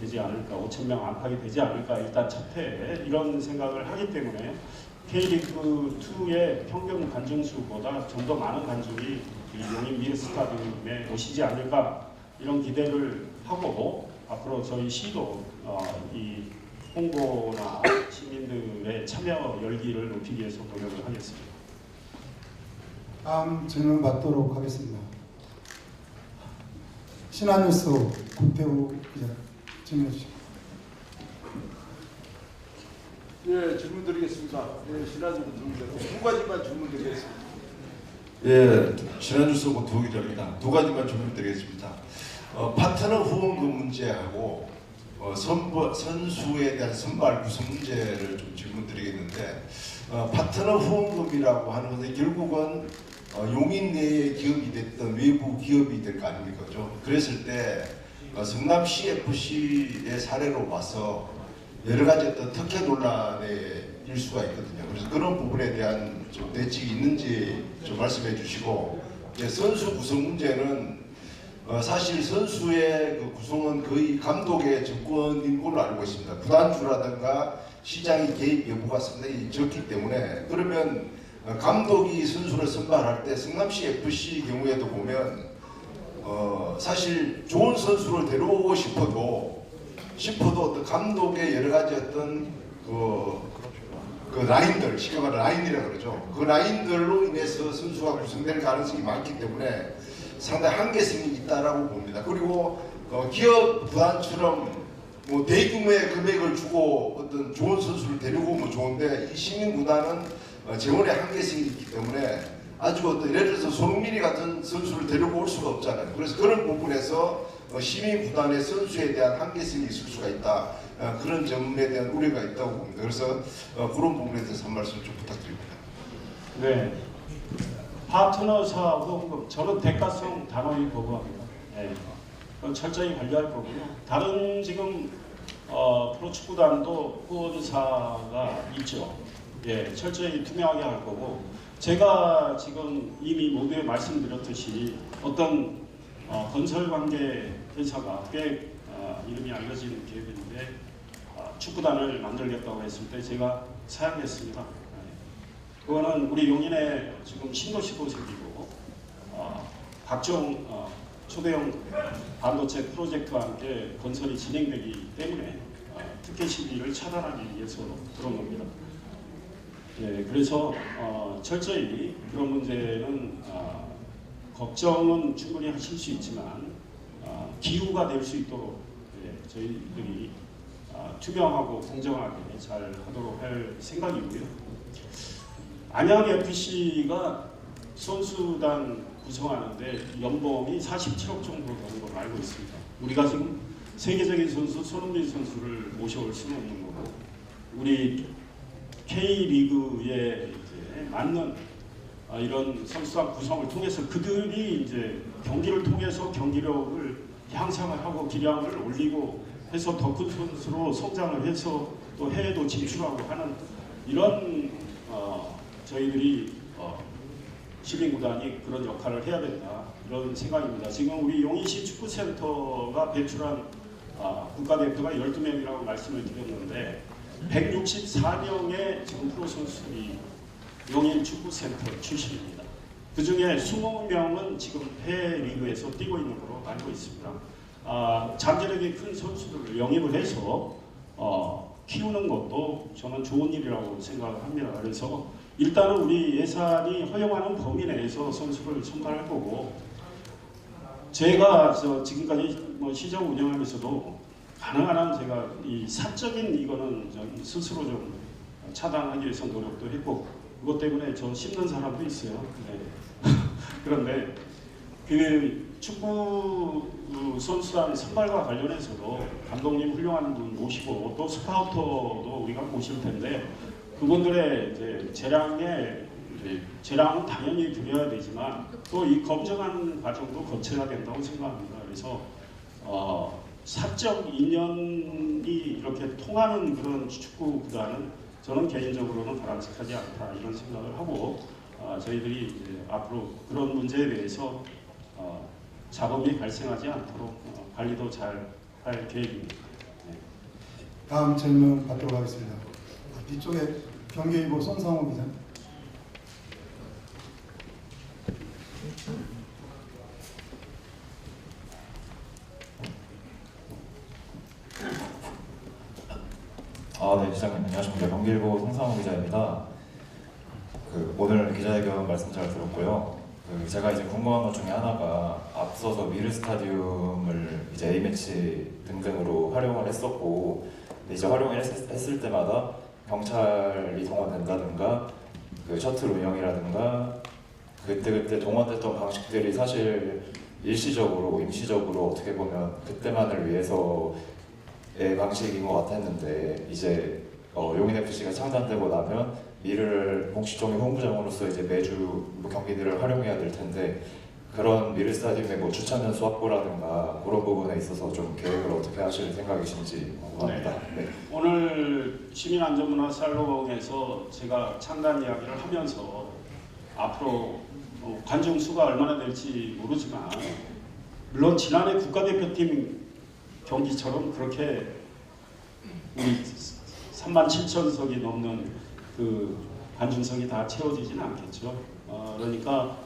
되지 않을까, 5,000명 안팎이 되지 않을까 일단 첫해 이런 생각을 하기 때문에 K리그 2의 평균 관중 수보다 좀 더 많은 관중이 용인 미르스타디움에 오시지 않을까 이런 기대를 하고 앞으로 저희 시도 이 홍보나 시민들의 참여 열기를 높이기 위해서 노력을 하겠습니다. 다음 질문 받도록 하겠습니다. 신한뉴스 국태우 기자 질문해 주시죠. 예, 질문 드리겠습니다. 예, 신한뉴스 두 가지만 질문 드리겠습니다. 예, 신한뉴스 국태우 기자입니다. 두 가지만 질문 드리겠습니다. 파트너 후원금 문제하고 선수에 대한 선발 구성 문제를 좀 질문드리겠는데 파트너 후원금이라고 하는 것은 결국은 용인 내의 기업이 됐던 외부 기업이 될 거 아닙니까? 그랬을 때 성남시 FC의 사례로 봐서 여러 가지 어떤 특혜 논란의 일수가 있거든요. 그래서 그런 부분에 대한 좀 대책이 있는지 좀 말씀해 주시고 선수 구성 문제는 사실 선수의 그 구성은 거의 감독의 정권인 걸로 알고 있습니다. 구단주라든가 시장의 개입 여부가 상당히 적기 때문에 그러면 감독이 선수를 선발할 때 성남시 FC 경우에도 보면 사실 좋은 선수를 데려오고 싶어도 어떤 감독의 여러 가지 어떤 그 라인들, 쉽게 말하면 라인이라고 그러죠. 그 라인들로 인해서 선수가 구성될 가능성이 많기 때문에 상당히 한계성이 있다라고 봅니다. 그리고 기업 구단처럼 뭐 대규모의 금액을 주고 어떤 좋은 선수를 데리고 오면 좋은데 이 시민 구단은 재원의 한계성이 있기 때문에 아주 어떤 예를 들어서 손흥민이 같은 선수를 데리고 올 수가 없잖아요. 그래서 그런 부분에서 시민 구단의 선수에 대한 한계성이 있을 수가 있다. 그런 점에 대한 우려가 있다고 봅니다. 그래서 그런 부분에 대해서 한 말씀 좀 부탁드립니다. 네. 파트너사 후원금 저는 대가성 단호히 거부합니다. 네. 철저히 관리할 거고요. 다른 지금 프로축구단도 후원사가 있죠. 예, 철저히 투명하게 할 거고 제가 지금 이미 모두에 말씀드렸듯이 어떤 건설관계 회사가 꽤 이름이 알려진 기업인데 축구단을 만들겠다고 했을 때 제가 사양했습니다. 그거는 우리 용인에 지금 신도시도 생기고 각종 초대형 반도체 프로젝트와 함께 건설이 진행되기 때문에 특혜 시비를 차단하기 위해서 그런 겁니다. 네, 그래서 철저히 그런 문제는 걱정은 충분히 하실 수 있지만 기후가 될 수 있도록 저희들이 투명하고 공정하게 잘 하도록 할 생각이고요. 안양FC가 선수단 구성하는데 연봉이 47억 정도 되는 걸로 알고 있습니다. 우리가 지금 세계적인 선수 손흥민 선수를 모셔올 수는 없는 거고 우리 K리그에 이제 맞는 이런 선수단 구성을 통해서 그들이 이제 경기를 통해서 경기력을 향상을 하고 기량을 올리고 해서 더 큰 선수로 성장을 해서 또 해외도 진출하고 하는 이런 저희들이 시민구단이 그런 역할을 해야 된다 이런 생각입니다. 지금 우리 용인시 축구센터가 배출한 국가대표가 12명이라고 말씀을 드렸는데 164명의 지금 프로 선수들이 용인 축구센터 출신입니다. 그 중에 20명은 지금 해외 리그에서 뛰고 있는 걸로 알고 있습니다. 잠재력이 큰 선수들을 영입을 해서 키우는 것도 저는 좋은 일이라고 생각을 합니다. 그래서 일단은 우리 예산이 허용하는 범위 내에서 선수를 선발할 거고, 제가 지금까지 시정 운영하면서도 가능한 한 제가 이 사적인 이거는 좀 스스로 좀 차단하기 위해서 노력도 했고, 그것 때문에 저 씹는 사람도 있어요. 네. 그런데 그 축구 선수단 선발과 관련해서도 감독님 훌륭한 분 모시고 또 스카우터도 우리가 모실 텐데, 그분들의 이제 재량은 당연히 드려야 되지만 또 이 검증하는 과정도 거쳐야 된다고 생각합니다. 그래서 사적 인연이 이렇게 통하는 그런 축구보다는 저는 개인적으로는 바람직하지 않다 이런 생각을 하고, 저희들이 이제 앞으로 그런 문제에 대해서 잡음이 발생하지 않도록 관리도 잘 할 계획입니다. 네. 다음 질문 받도록 하겠습니다. 뒤쪽에 경기일보 송상호 기자. 네, 기자님 안녕하십니까. 경기일보 송상호 기자입니다. 오늘 기자회견 말씀 잘 들었고요. 제가 이제 궁금한 것 중에 하나가, 앞서서 미르 스타디움을 이제 A매치 등등으로 활용을 했었고, 이제 활용을 했을 때마다 경찰이 동원된다든가 그 셔틀 운영이라든가 그때 동원됐던 방식들이 사실 일시적으로 임시적으로 어떻게 보면 그때만을 위해서의 방식인 것 같았는데, 이제 용인FC가 창단되고 나면 미르를 공식적인 홍보장으로서 이제 매주 경기들을 활용해야 될 텐데, 그런 미르 스타디움의 주차면수 확보라든가 그런 부분에 있어서 좀 계획을 어떻게 하실 생각이신지 궁금합니다. 네. 오늘 시민안전문화 살롱에서 제가 창단 이야기를 하면서 앞으로 관중 수가 얼마나 될지 모르지만, 물론 지난해 국가대표팀 경기처럼 그렇게 우리 37,000석이 넘는 그 관중석이 다 채워지진 않겠죠. 그러니까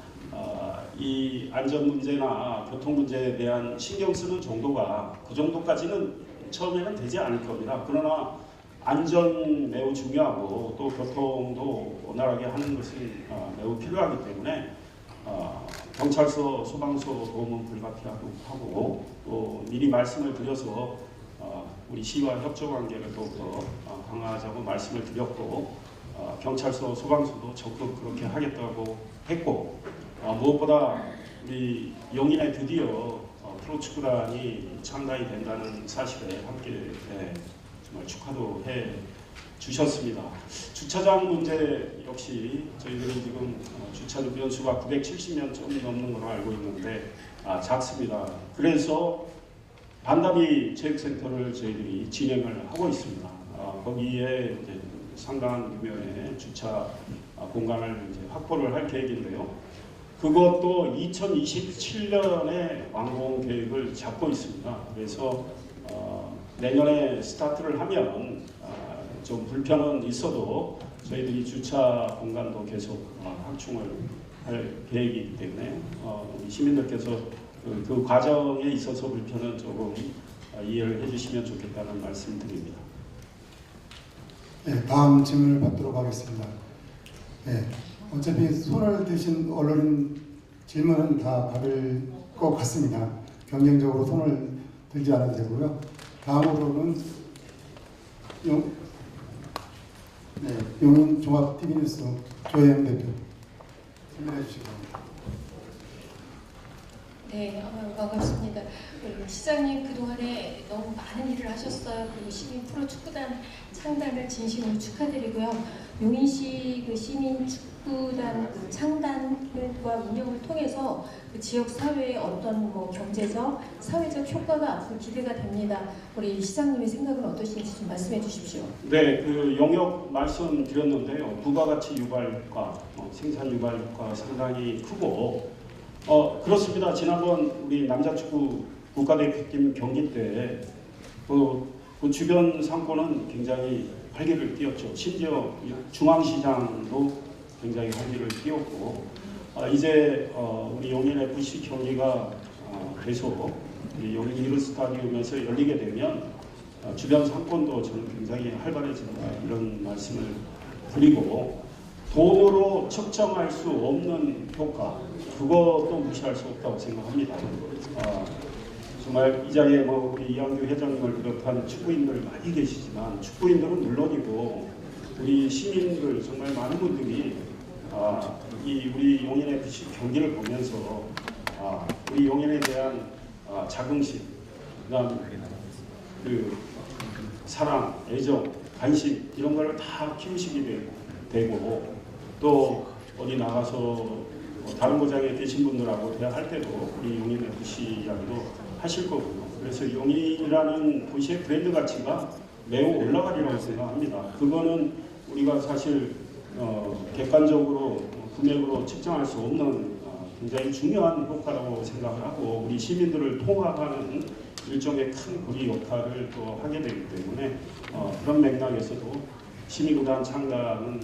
이 안전 문제나 교통 문제에 대한 신경 쓰는 정도가 그 정도까지는 처음에는 되지 않을 겁니다. 그러나 안전 매우 중요하고 또 교통도 원활하게 하는 것이 매우 필요하기 때문에 경찰서, 소방서 도움은 불가피하고, 또 미리 말씀을 드려서 우리 시와 협조 관계를 더욱더 강화하자고 말씀을 드렸고, 경찰서, 소방서도 적극 그렇게 하겠다고 했고, 무엇보다 우리 용인에 드디어 프로축구단이 창단이 된다는 사실에 함께 정말 축하도 해 주셨습니다. 주차장 문제 역시 저희들이 지금 주차 연수가 970년 좀 넘는 걸로 알고 있는데 작습니다. 그래서 반다비 체육센터를 저희들이 진행을 하고 있습니다. 거기에 이제 상당한 규모의 주차 공간을 이제 확보를 할 계획인데요. 그것도 2027년에 완공 계획을 잡고 있습니다. 그래서 내년에 스타트를 하면 좀 불편은 있어도 저희들이 주차 공간도 계속 확충을 할 계획이기 때문에 우리 시민들께서 그 과정에 있어서 불편은 조금 이해를 해주시면 좋겠다는 말씀드립니다. 네, 다음 질문을 받도록 하겠습니다. 네, 어차피 손을 드신 언론인 질문은 다 받을 것 같습니다. 경쟁적으로 손을 들지 않아도 되고요. 다음으로는 용인 종합TV뉴스 조혜영 대표 질문해 주시기 바랍니다. 네, 반갑습니다. 시장님 그동안에 너무 많은 일을 하셨어요. 그리고 시민 프로축구단 창단을 진심으로 축하드리고요. 용인시 그 시민 축구단 그 창단과 운영을 통해서 그 지역 사회의 어떤 경제적, 사회적 효과가 앞으로 기대가 됩니다. 우리 시장님의 생각은 어떠신지 좀 말씀해 주십시오. 네, 그 용역 말씀드렸는데요. 부가가치 유발 효과, 생산 유발 효과 상당히 크고, 그렇습니다. 지난번 우리 남자축구 국가대표팀 경기 때 그 주변 상권은 굉장히 활기를 띄웠죠. 심지어 중앙시장도 굉장히 활기를 띄웠고, 이제 우리 용인 FC 경기가 계속 우리 용인 이루 스타디움에서 열리게 되면 주변 상권도 저는 굉장히 활발해진다 이런 말씀을 드리고 돈으로 측정할 수 없는 효과 그것도 무시할 수 없다고 생각합니다. 정말 이 자리에 뭐 우리 이양규 회장님을 비롯한 축구인들 많이 계시지만 축구인들은 물론이고 우리 시민들 정말 많은 분들이 이 우리 용인 FC 경기를 보면서 우리 용인에 대한 자긍심, 그다음 그 사랑, 애정, 관심 이런 걸 다 키우시게 되고 또 어디 나가서 다른 고장에 계신 분들하고 대화할 때도 우리 용인 FC 이야기도 하실 거고요. 그래서 용인이라는 도시의 브랜드 가치가 매우 올라가리라고 생각합니다. 그거는 우리가 사실 객관적으로 금액으로 측정할 수 없는 굉장히 중요한 효과라고 생각을 하고 우리 시민들을 통합하는 일종의 큰 고리 역할을 또 하게 되기 때문에 그런 맥락에서도 시민구단 창단은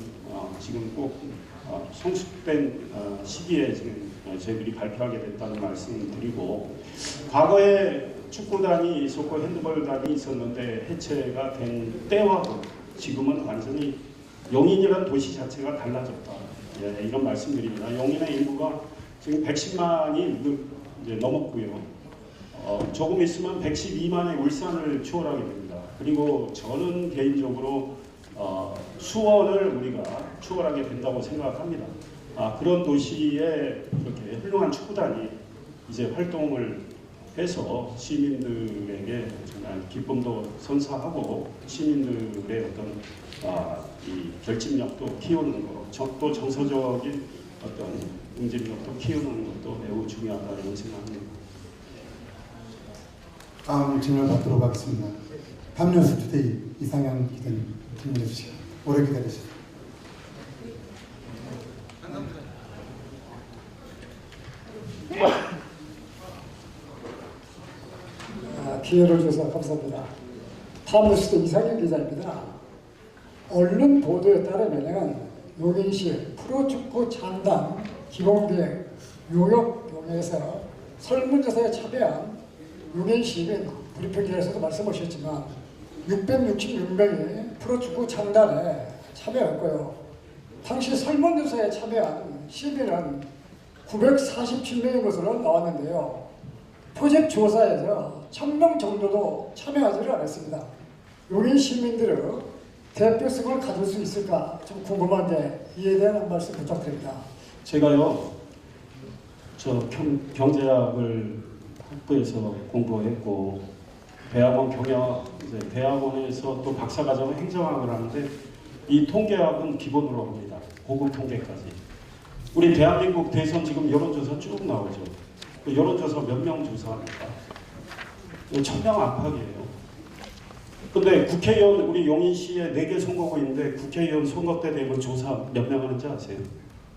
지금 꼭 성숙된 시기에 지금 저희들이 발표하게 됐다는 말씀을 드리고 과거에 축구단이 있었고 핸드볼단이 있었는데 해체가 된 때하고 지금은 완전히 용인이라는 도시 자체가 달라졌다. 예, 이런 말씀드립니다. 용인의 인구가 지금 110만이 이제 넘었고요. 조금 있으면 112만의 울산을 추월하게 됩니다. 그리고 저는 개인적으로 수원을 우리가 추월하게 된다고 생각합니다. 그런 도시에 이렇게 훌륭한 축구단이 이제 활동을 해서 시민들에게 정말 기쁨도 선사하고 시민들의 어떤 이 결집력도 키우는 것, 또 정서적인 어떤 응집력도 키우는 것도 매우 중요하다고 생각합니다. 다음 질문 받도록 하겠습니다. 밤뉴스 투데이 이상현 기자님 질문해 주시기 오래 기다리셨습니다. 기회를 주셔서 감사합니다. 밤뉴스 이상현 기자입니다. 언론 보도에 따르면 용인시 프로축구 창단 기본계획 요역에서 설문조사에 참여한 용인 시민 브리핑에서도 말씀하셨지만 666명이 프로축구 창단에 참여했고요. 당시 설문조사에 참여한 시민은 947명인 것으로 나왔는데요. 표적 조사에서 1000명 정도도 참여하지를 않았습니다. 용인 시민들은 대표성을 가질 수 있을까 좀 궁금한데 이에 대한 한 말씀 부탁드립니다. 제가요, 저 경제학을 학부에서 공부했고 대학원 경영학, 이제 대학원에서 또 박사과정을 행정학을 하는데 이 통계학은 기본으로 합니다. 고급 통계까지. 우리 대한민국 대선 지금 여론조사 쭉 나오죠. 그 여론조사 몇 명 조사합니까? 1000명 안팎이에요. 근데 국회의원 우리 용인시에 4개 선거구 있는데 국회의원 선거 때 되면 조사 몇 명 하는지 아세요?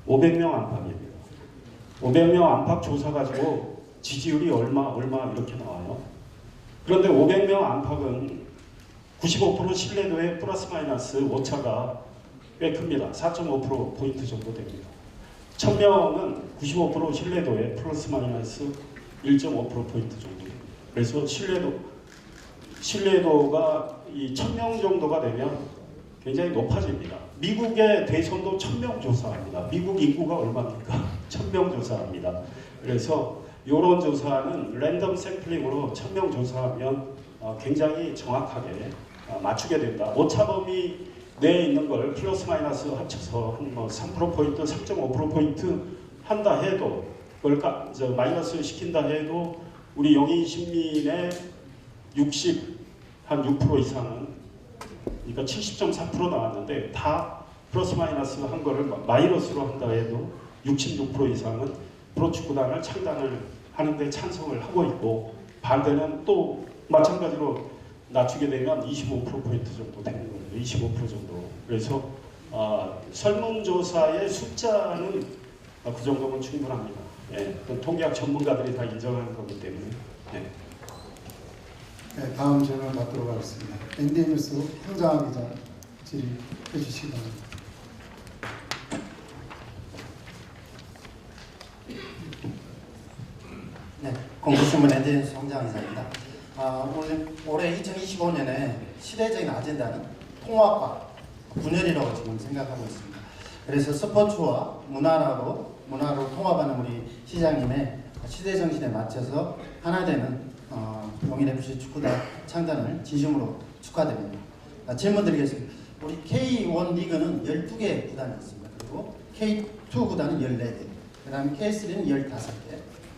500명 안팎입니다. 500명 안팎 조사 가지고 지지율이 얼마 이렇게 나와요. 그런데 500명 안팎은 95% 신뢰도에 플러스 마이너스 오차가 꽤 큽니다. 4.5%포인트 정도 됩니다. 1000명은 95% 신뢰도에 플러스 마이너스 1.5%포인트 정도 됩니다. 그래서 신뢰도가 이 1000명 정도가 되면 굉장히 높아집니다. 미국의 대선도 1000명 조사합니다. 미국 인구가 얼마입니까? 1000명 조사합니다. 그래서 이런 조사는 랜덤 샘플링으로 1000명 조사하면 굉장히 정확하게 맞추게 된다. 오차범위 내에 있는 걸 플러스 마이너스 합쳐서 한 3%포인트, 3.5%포인트 한다 해도 그걸 마이너스 시킨다 해도 우리 용인 시민의 6% 이상은 그러니까 70.4% 나왔는데 다 플러스 마이너스 한 거를 마이너스로 한다 해도 66% 이상은 프로축구단을 창단을 하는데 찬성을 하고 있고 반대는 또 마찬가지로 낮추게 되면 25%포인트 정도 되는 거예요. 25% 정도. 그래서 설문조사의 숫자는 그 정도면 충분합니다. 예, 통계학 전문가들이 다 인정하는 거기 때문에. 예. 네, 다음 질문 받도록 하겠습니다. ND뉴스 황정아 기자 질의해 주시기 바랍니다. 공부신문 NDNS 성장이사입니다. 올해 2025년에 시대적인 아젠다는 통합과 분열이라고 지금 생각하고 있습니다. 그래서 스포츠와 문화로 통합하는 우리 시장님의 시대 정신에 맞춰서 하나 되는 용인FC 축구단 창단을 진심으로 축하드립니다. 질문 드리겠습니다. 우리 K1 리그는 12개 구단이 있습니다. 그리고 K2 구단은 14개, 그 다음에 K3는 15개,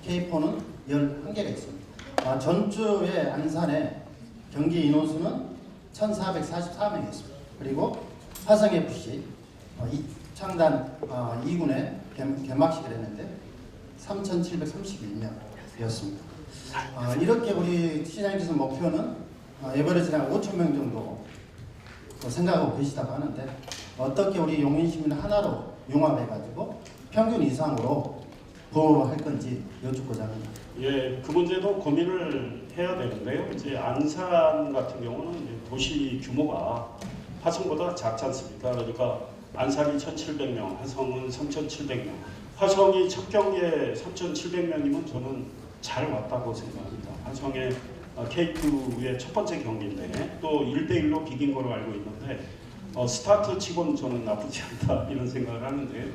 K4는 11개가 있습니다. 전주의 안산의 경기 인원수는 1,444명이었습니다. 그리고 화성FC 창단 2군에 개막식을 했는데 3,731명이었습니다. 이렇게 우리 시장님께서 목표는 에버리지랑 5,000명 정도 생각하고 계시다고 하는데 어떻게 우리 용인시민을 하나로 융합해가지고 평균 이상으로 보호할 건지 여쭙고자 합니다. 예, 그 문제도 고민을 해야 되는데요. 이제 안산 같은 경우는 이제 도시 규모가 화성보다 작지 않습니까? 그러니까 안산이 1,700명, 화성은 3,700명. 화성이 첫 경기에 3,700명이면 저는 잘 왔다고 생각합니다. 화성의 K2의 첫 번째 경기인데 또 1대1로 비긴 걸로 알고 있는데 스타트 치고는 저는 나쁘지 않다 이런 생각을 하는데요.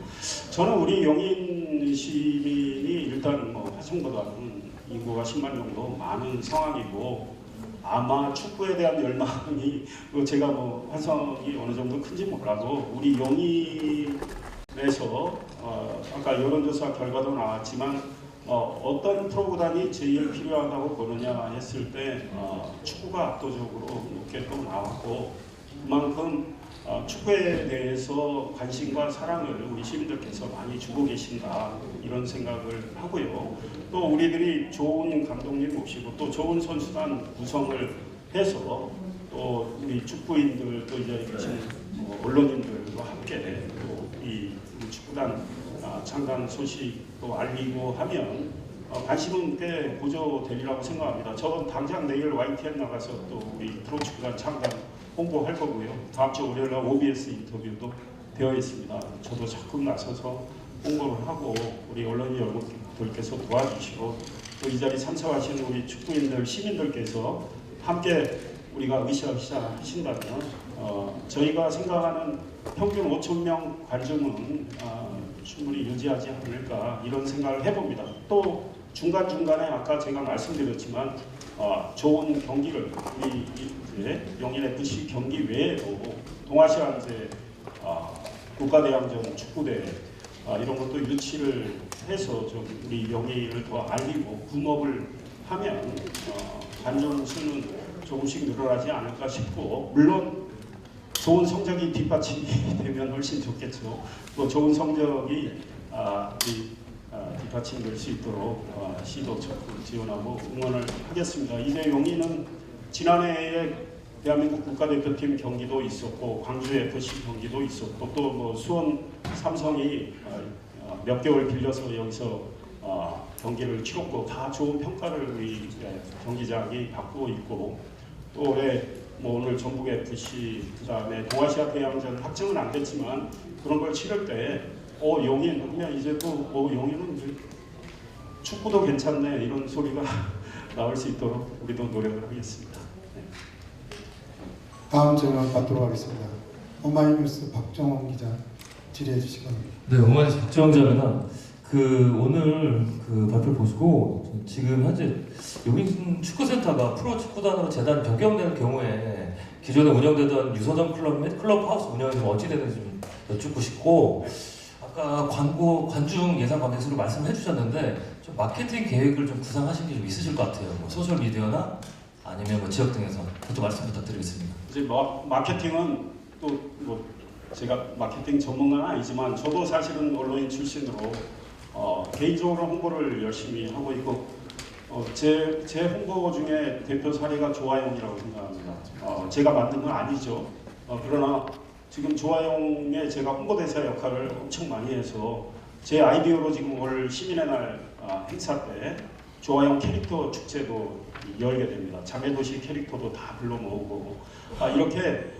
저는 우리 용인 시민이 일단 화성보다는 인구가 10만 정도 많은 상황이고 아마 축구에 대한 열망이 제가 화성이 어느 정도 큰지 몰라도 우리 용인에서 아까 여론조사 결과도 나왔지만 어떤 프로구단이 제일 필요하다고 보느냐 했을 때 축구가 압도적으로 높게 또 나왔고 그만큼 축구에 대해서 관심과 사랑을 우리 시민들께서 많이 주고 계신다 이런 생각을 하고요. 또 우리들이 좋은 감독님 모시고 또 좋은 선수단 구성을 해서 또 우리 축구인들 또 이제 계신 언론인들과 함께 또 이 축구단 창단 소식도 알리고 하면 관심은 꽤 고조되리라고 생각합니다. 저는 당장 내일 YTN 나가서 또 우리 프로축구단 창단 홍보할 거고요. 다음 주 월요일 날 OBS 인터뷰도 되어 있습니다. 저도 적극 나서서 홍보를 하고 우리 언론인 여러분들께서 도와주시고 또 이 자리 참석하시는 우리 축구인들, 시민들께서 함께 우리가 으쌰으쌰 하신다면 저희가 생각하는 평균 5,000명 관중은 충분히 유지하지 않을까 이런 생각을 해봅니다. 또 중간중간에 아까 제가 말씀드렸지만 좋은 경기를 우리 용인FC 경기 외에도 동아시아 이제 국가대항전 축구대회 이런 것도 유치를 해서 좀 우리 용인을 더 알리고 붐업을 하면 관중 수는 조금씩 늘어나지 않을까 싶고 물론 좋은 성적이 뒷받침이 되면 훨씬 좋겠죠. 또 좋은 성적이 뒷받침될 수 있도록 시도 적극 지원하고 응원을 하겠습니다. 이제 용인은 지난해에 대한민국 국가대표팀 경기도 있었고 광주 FC 경기도 있었고 또 수원 삼성이 몇 개월 빌려서 여기서 경기를 치렀고 다 좋은 평가를 우리 경기장이 받고 있고 또 올해 오늘 전북 FC 그다음에 동아시아 대항전 확정은 안 됐지만 그런 걸 치를 때 용인 하면 이제 또 용인은 축구도 괜찮네 이런 소리가 나올 수 있도록 우리도 노력을 하겠습니다. 네. 다음 질문 받도록 하겠습니다. 오마이뉴스 박정원 기자 질의해 주시기 바랍니다. 네, 오마이뉴스 박정원 기자입니다. 오늘 발표를 보시고 지금 현재 용인 축구센터가 프로 축구단으로 재단 변경되는 경우에 기존에 운영되던 유소년 클럽 및 클럽하우스 운영이 좀 어찌 되는지 좀 여쭙고 싶고 아까 관중 예상 관객수로 말씀해 주셨는데 좀 마케팅 계획을 좀 구상하신 게 좀 있으실 것 같아요. 소셜 미디어나 아니면 지역 등에서 그것도 말씀 부탁드리겠습니다. 이제 마케팅은 또 제가 마케팅 전문가는 아니지만 저도 사실은 언론인 출신으로 개인적으로 홍보를 열심히 하고 있고 제 홍보 중에 대표 사례가 조아영이라고 생각합니다. 제가 만든 건 아니죠. 그러나 지금 조아영의 제가 홍보대사 역할을 엄청 많이 해서 제 아이디어로 지금 올 시민의 날 행사 때 조아영 캐릭터 축제도 열게 됩니다. 자매도시 캐릭터도 다 불러 모으고 이렇게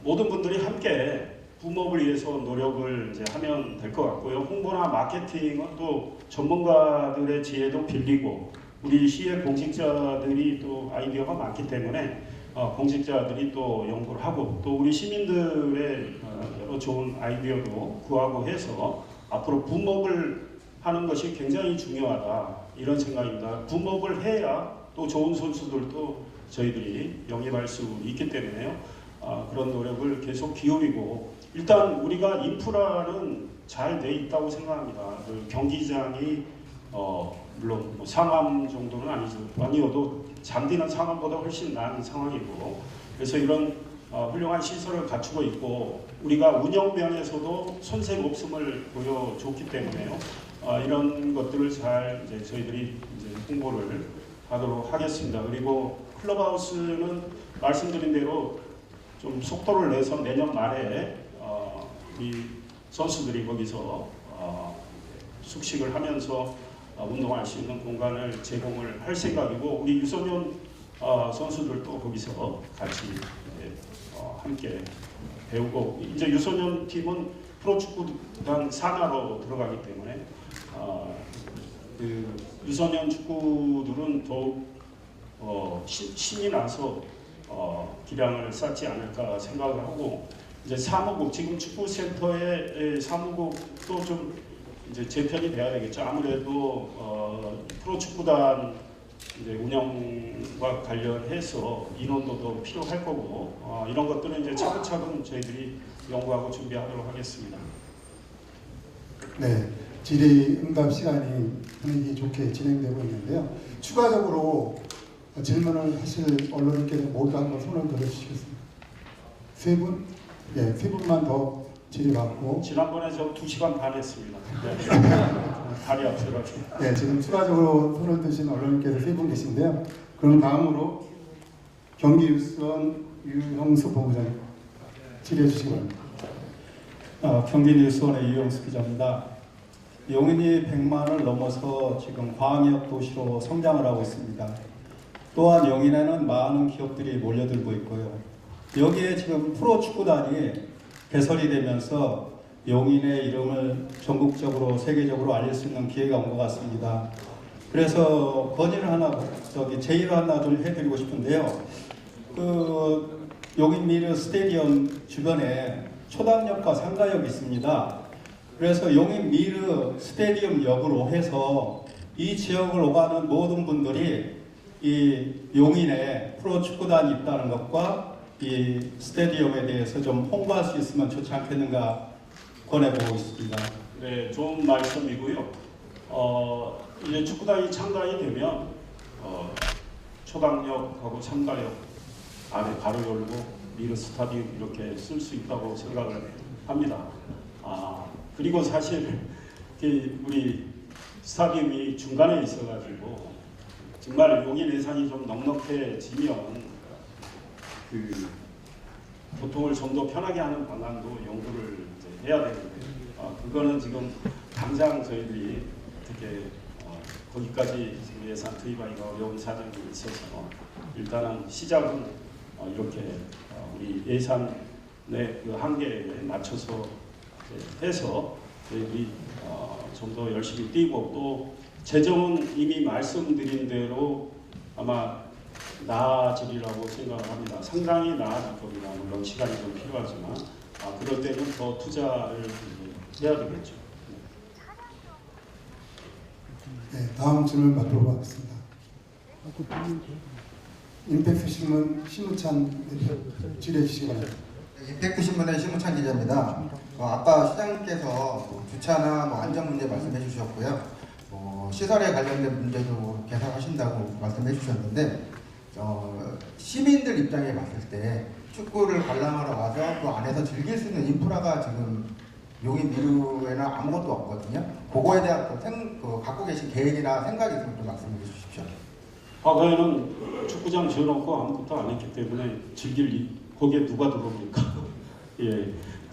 모든 분들이 함께 붐업을 위해서 노력을 이제 하면 될 것 같고요. 홍보나 마케팅은 또 전문가들의 지혜도 빌리고 우리 시의 공직자들이 또 아이디어가 많기 때문에 공직자들이 또 연구를 하고 또 우리 시민들의 여러 좋은 아이디어도 구하고 해서 앞으로 붐업을 하는 것이 굉장히 중요하다 이런 생각입니다. 붐업을 해야 또 좋은 선수들도 저희들이 영입할 수 있기 때문에요. 그런 노력을 계속 기울이고 일단 우리가 인프라는 잘 돼 있다고 생각합니다. 그 경기장이 물론 뭐 상암 정도는 아니어도 잠디는 상암보다 훨씬 나은 상황이고 그래서 이런 훌륭한 시설을 갖추고 있고 우리가 운영면에서도 손색 없음을 보여줬기 때문에요. 이런 것들을 잘 이제 저희들이 이제 홍보를 하도록 하겠습니다. 그리고 클럽하우스는 말씀드린 대로 좀 속도를 내서 내년 말에 우리 선수들이 거기서 숙식을 하면서 운동할 수 있는 공간을 제공을 할 생각이고 우리 유소년 선수들도 거기서 같이 함께 배우고 이제 유소년 팀은 프로축구단 산하로 들어가기 때문에 그 유소년 축구들은 더욱 신이 나서 기량을 쌓지 않을까 생각을 하고 이제 사무국 지금 축구센터의 사무국도 좀 이제 재편이 돼야 되겠죠. 아무래도 프로축구단 이제 운영과 관련해서 인원도 더 필요할 거고 이런 것들은 이제 차근차근 저희들이 연구하고 준비하도록 하겠습니다. 네, 질의응답 시간이 분위기 좋게 진행되고 있는데요. 추가적으로 질문을 하실 언론인께서 모두 한번 손을 들어주시겠습니다. 세 분? 네, 세 분만 더 질의받고 지난번에 저 2시간 반 했습니다. 네. 다리 아프더라고요. 네, 지금 추가적으로 손을 드신 언론인께서 세 분 계신데요. 그럼 다음으로 경기뉴스원 유형수 본부장님 질의해 주시기 바랍니다. 경기뉴스원의 유형수 기자입니다. 용인이 100만을 넘어서 지금 광역 도시로 성장을 하고 있습니다. 또한 용인에는 많은 기업들이 몰려들고 있고요. 여기에 지금 프로축구단이 개설이 되면서 용인의 이름을 전국적으로 세계적으로 알릴 수 있는 기회가 온 것 같습니다. 그래서 건의를 하나, 제의를 하나 좀 해드리고 싶은데요. 그 용인 미르 스테디움 주변에 초당역과 상가역이 있습니다. 그래서 용인 미르 스테디움 역으로 해서 이 지역을 오가는 모든 분들이 이 용인에 프로축구단이 있다는 것과 이 스테디움에 대해서 좀 홍보할 수 있으면 좋지 않겠는가 권해보고 있습니다. 네, 좋은 말씀이고요. 이제 축구단이 창단이 되면 초당역하고 상가역 안에 바로 열고 미르 스타디움 이렇게 쓸 수 있다고 생각을 합니다. 그리고 사실 우리 스타디움이 중간에 있어가지고 정말 용인 예산이 좀 넉넉해지면 그 교통을 좀 더 편하게 하는 방안도 연구를 이제 해야 되는데 그거는 지금 당장 저희들이 어떻게 거기까지 지금 예산 투입하기가 어려운 사정이 있어서 일단은 시작은 이렇게 우리 예산의 그 한계에 맞춰서 해서 저희들이 좀 더 열심히 뛰고 또 재정은 이미 말씀드린 대로 아마 나아지리라고 생각을 합니다. 상당히 나아질 겁니다. 물론 시간이 좀 필요하지만 그럴 때는 더 투자를 해야 되겠죠. 네, 다음 질문 받도록 하겠습니다. 임팩트 신문 신무찬 대표 질의해 주시기 바랍니다. 임팩트 신문의 신무찬 기자입니다. 아까 시장님께서 주차나 안전 문제 말씀해 주셨고요. 시설에 관련된 문제도 개선하신다고 말씀해 주셨는데 시민들 입장에 봤을 때 축구를 관람하러 와서 또 안에서 즐길 수 있는 인프라가 지금 용인 미르에는 아무것도 없거든요. 그거에 대한 갖고 계신 계획이나 생각이 있으면 좀 말씀해 주십시오. 과거에는 축구장 지어놓고 아무것도 안 했기 때문에 거기에 누가 들어옵니까? 예,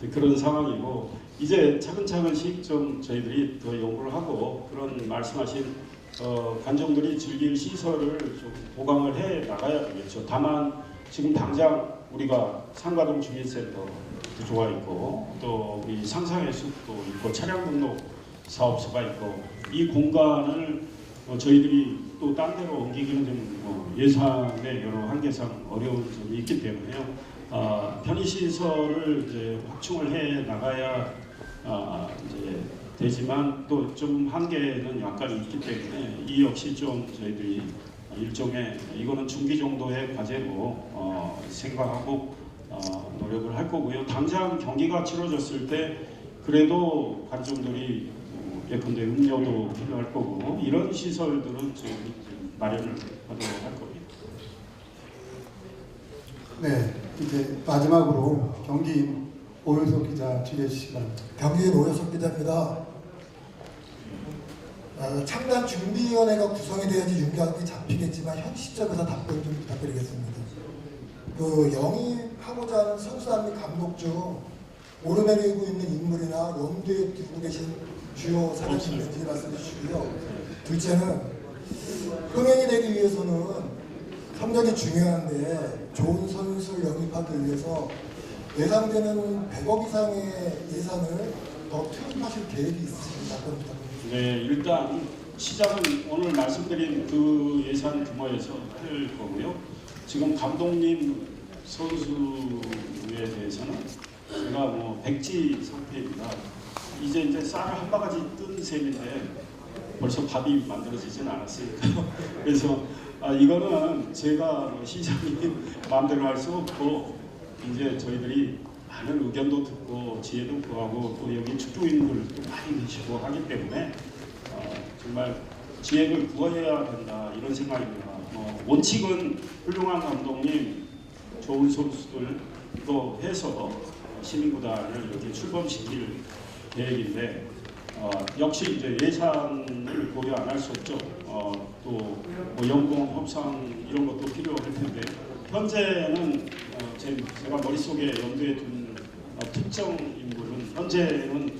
그런 상황이고 이제 차근차근씩 좀 저희들이 더 연구를 하고 그런 말씀하신 관중들이 즐길 시설을 좀 보강을 해 나가야 되겠죠. 다만 지금 당장 우리가 상가동 주민센터도 좋아 있고 또 우리 상상의 숲도 있고 차량 등록 사업소가 있고 이 공간을 저희들이 또 딴 데로 옮기기는 좀 예산의 여러 한계상 어려운 점이 있기 때문에요. 편의시설을 이제 확충을 해 나가야 이제 되지만 또 좀 한계는 약간 있기 때문에 이 역시 좀 저희들이 일종의 이거는 중기 정도의 과제로 생각하고 노력을 할 거고요. 당장 경기가 치러졌을 때 그래도 관중들이 예컨대 음료도 필요할 거고 이런 시설들은 저희 마련을 하도록 할 겁니다. 네, 이제 마지막으로 경기 오윤석 기자 질의해 주시기 바랍니다. 경기인 오윤석 기자입니다. 창단준비위원회가 구성이 돼야지 윤곽이 잡히겠지만 현 시점에서 답변 좀 부탁드리겠습니다. 영입하고자 하는 선수단 및 감독 중 오르내리고 있는 인물이나 염두에 두고 계신 주요 사람이 있는지 말씀해 주시고요. 둘째는 흥행이 되기 위해서는 성적이 중요한데 좋은 선수를 영입하기 위해서 예상되는 100억 이상의 예산을 더 투입하실 계획이 있으신지 답변 부탁드립니다. 네, 일단 시작은 오늘 말씀드린 그 예산 규모에서 할 거고요. 지금 감독님 선수에 대해서는 제가 백지 상태입니다. 이제 쌀을 한 바가지 뜬 셈인데 벌써 밥이 만들어지진 않았으니까요. 그래서 이거는 제가 시장님 마음대로 할 수 없고 이제 저희들이 많은 의견도 듣고 지혜도 구하고 또 여기 축구인들도 많이 계시고 하기 때문에 정말 지혜를 구해야 된다 이런 생각입니다. 원칙은 훌륭한 감독님, 좋은 선수들도 해서 시민구단을 이렇게 출범시킬 계획인데 역시 이제 예산을 고려 안 할 수 없죠. 또 연봉 협상 이런 것도 필요할 텐데 현재는 제가 머릿속에 염두에 둔 특정 인물은 현재는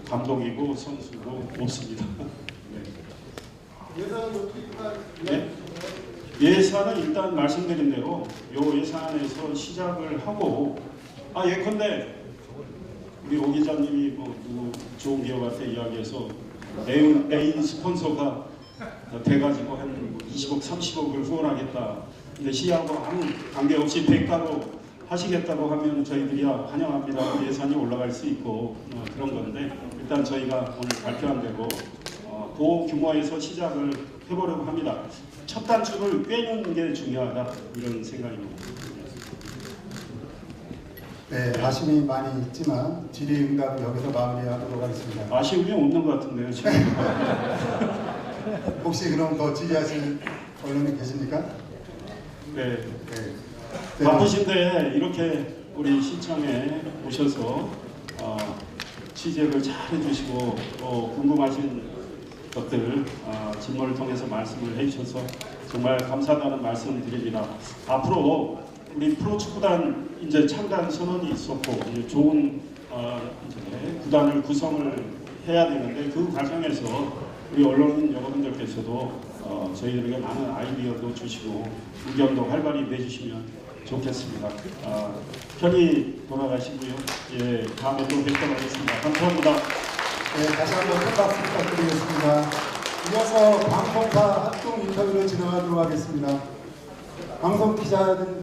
감독이고 선수고 없습니다. 네. 예산을 투입할 네? 예산은 일단 말씀드린 대로 요 예산에서 시작을 하고 예컨대 우리 오 기자님이 누구 좋은 기업한테 이야기해서 메인 스폰서가 돼가지고 한 20억, 30억을 후원하겠다. 근데 시하고 아무 관계없이 대가로 하시겠다고 하면 저희들이야 환영합니다. 예산이 올라갈 수 있고 그런 건데 일단 저희가 오늘 발표한 대로 그 규모에서 시작을 해보려고 합니다. 첫 단추를 꿰는 게 중요하다 이런 생각입니다. 네, 아쉬움이 많이 있지만 질의응답은 여기서 마무리하도록 하겠습니다. 아쉬움이 없는 것 같은데요, 지금. 혹시 그럼 더 질의하실 언론이 계십니까? 네. 바쁘신데 이렇게 우리 시청에 오셔서 취재를 잘 해주시고 또 궁금하신 것들 질문을 통해서 말씀을 해주셔서 정말 감사하다는 말씀 드립니다. 앞으로 우리 프로축구단 이제 창단 선언이 있었고 이제 좋은 이제 구단을 구성을 해야 되는데 그 과정에서 우리 언론인 여러분들께서도 저희들에게 많은 아이디어도 주시고 의견도 활발히 내주시면 좋겠습니다. 편히 돌아가시고요. 예, 다음에 또 뵙도록 하겠습니다. 감사합니다. 네, 다시 한번 큰 박수 부탁드리겠습니다. 이어서 방송사 합동 인터뷰를 진행하도록 하겠습니다. 방송 기자들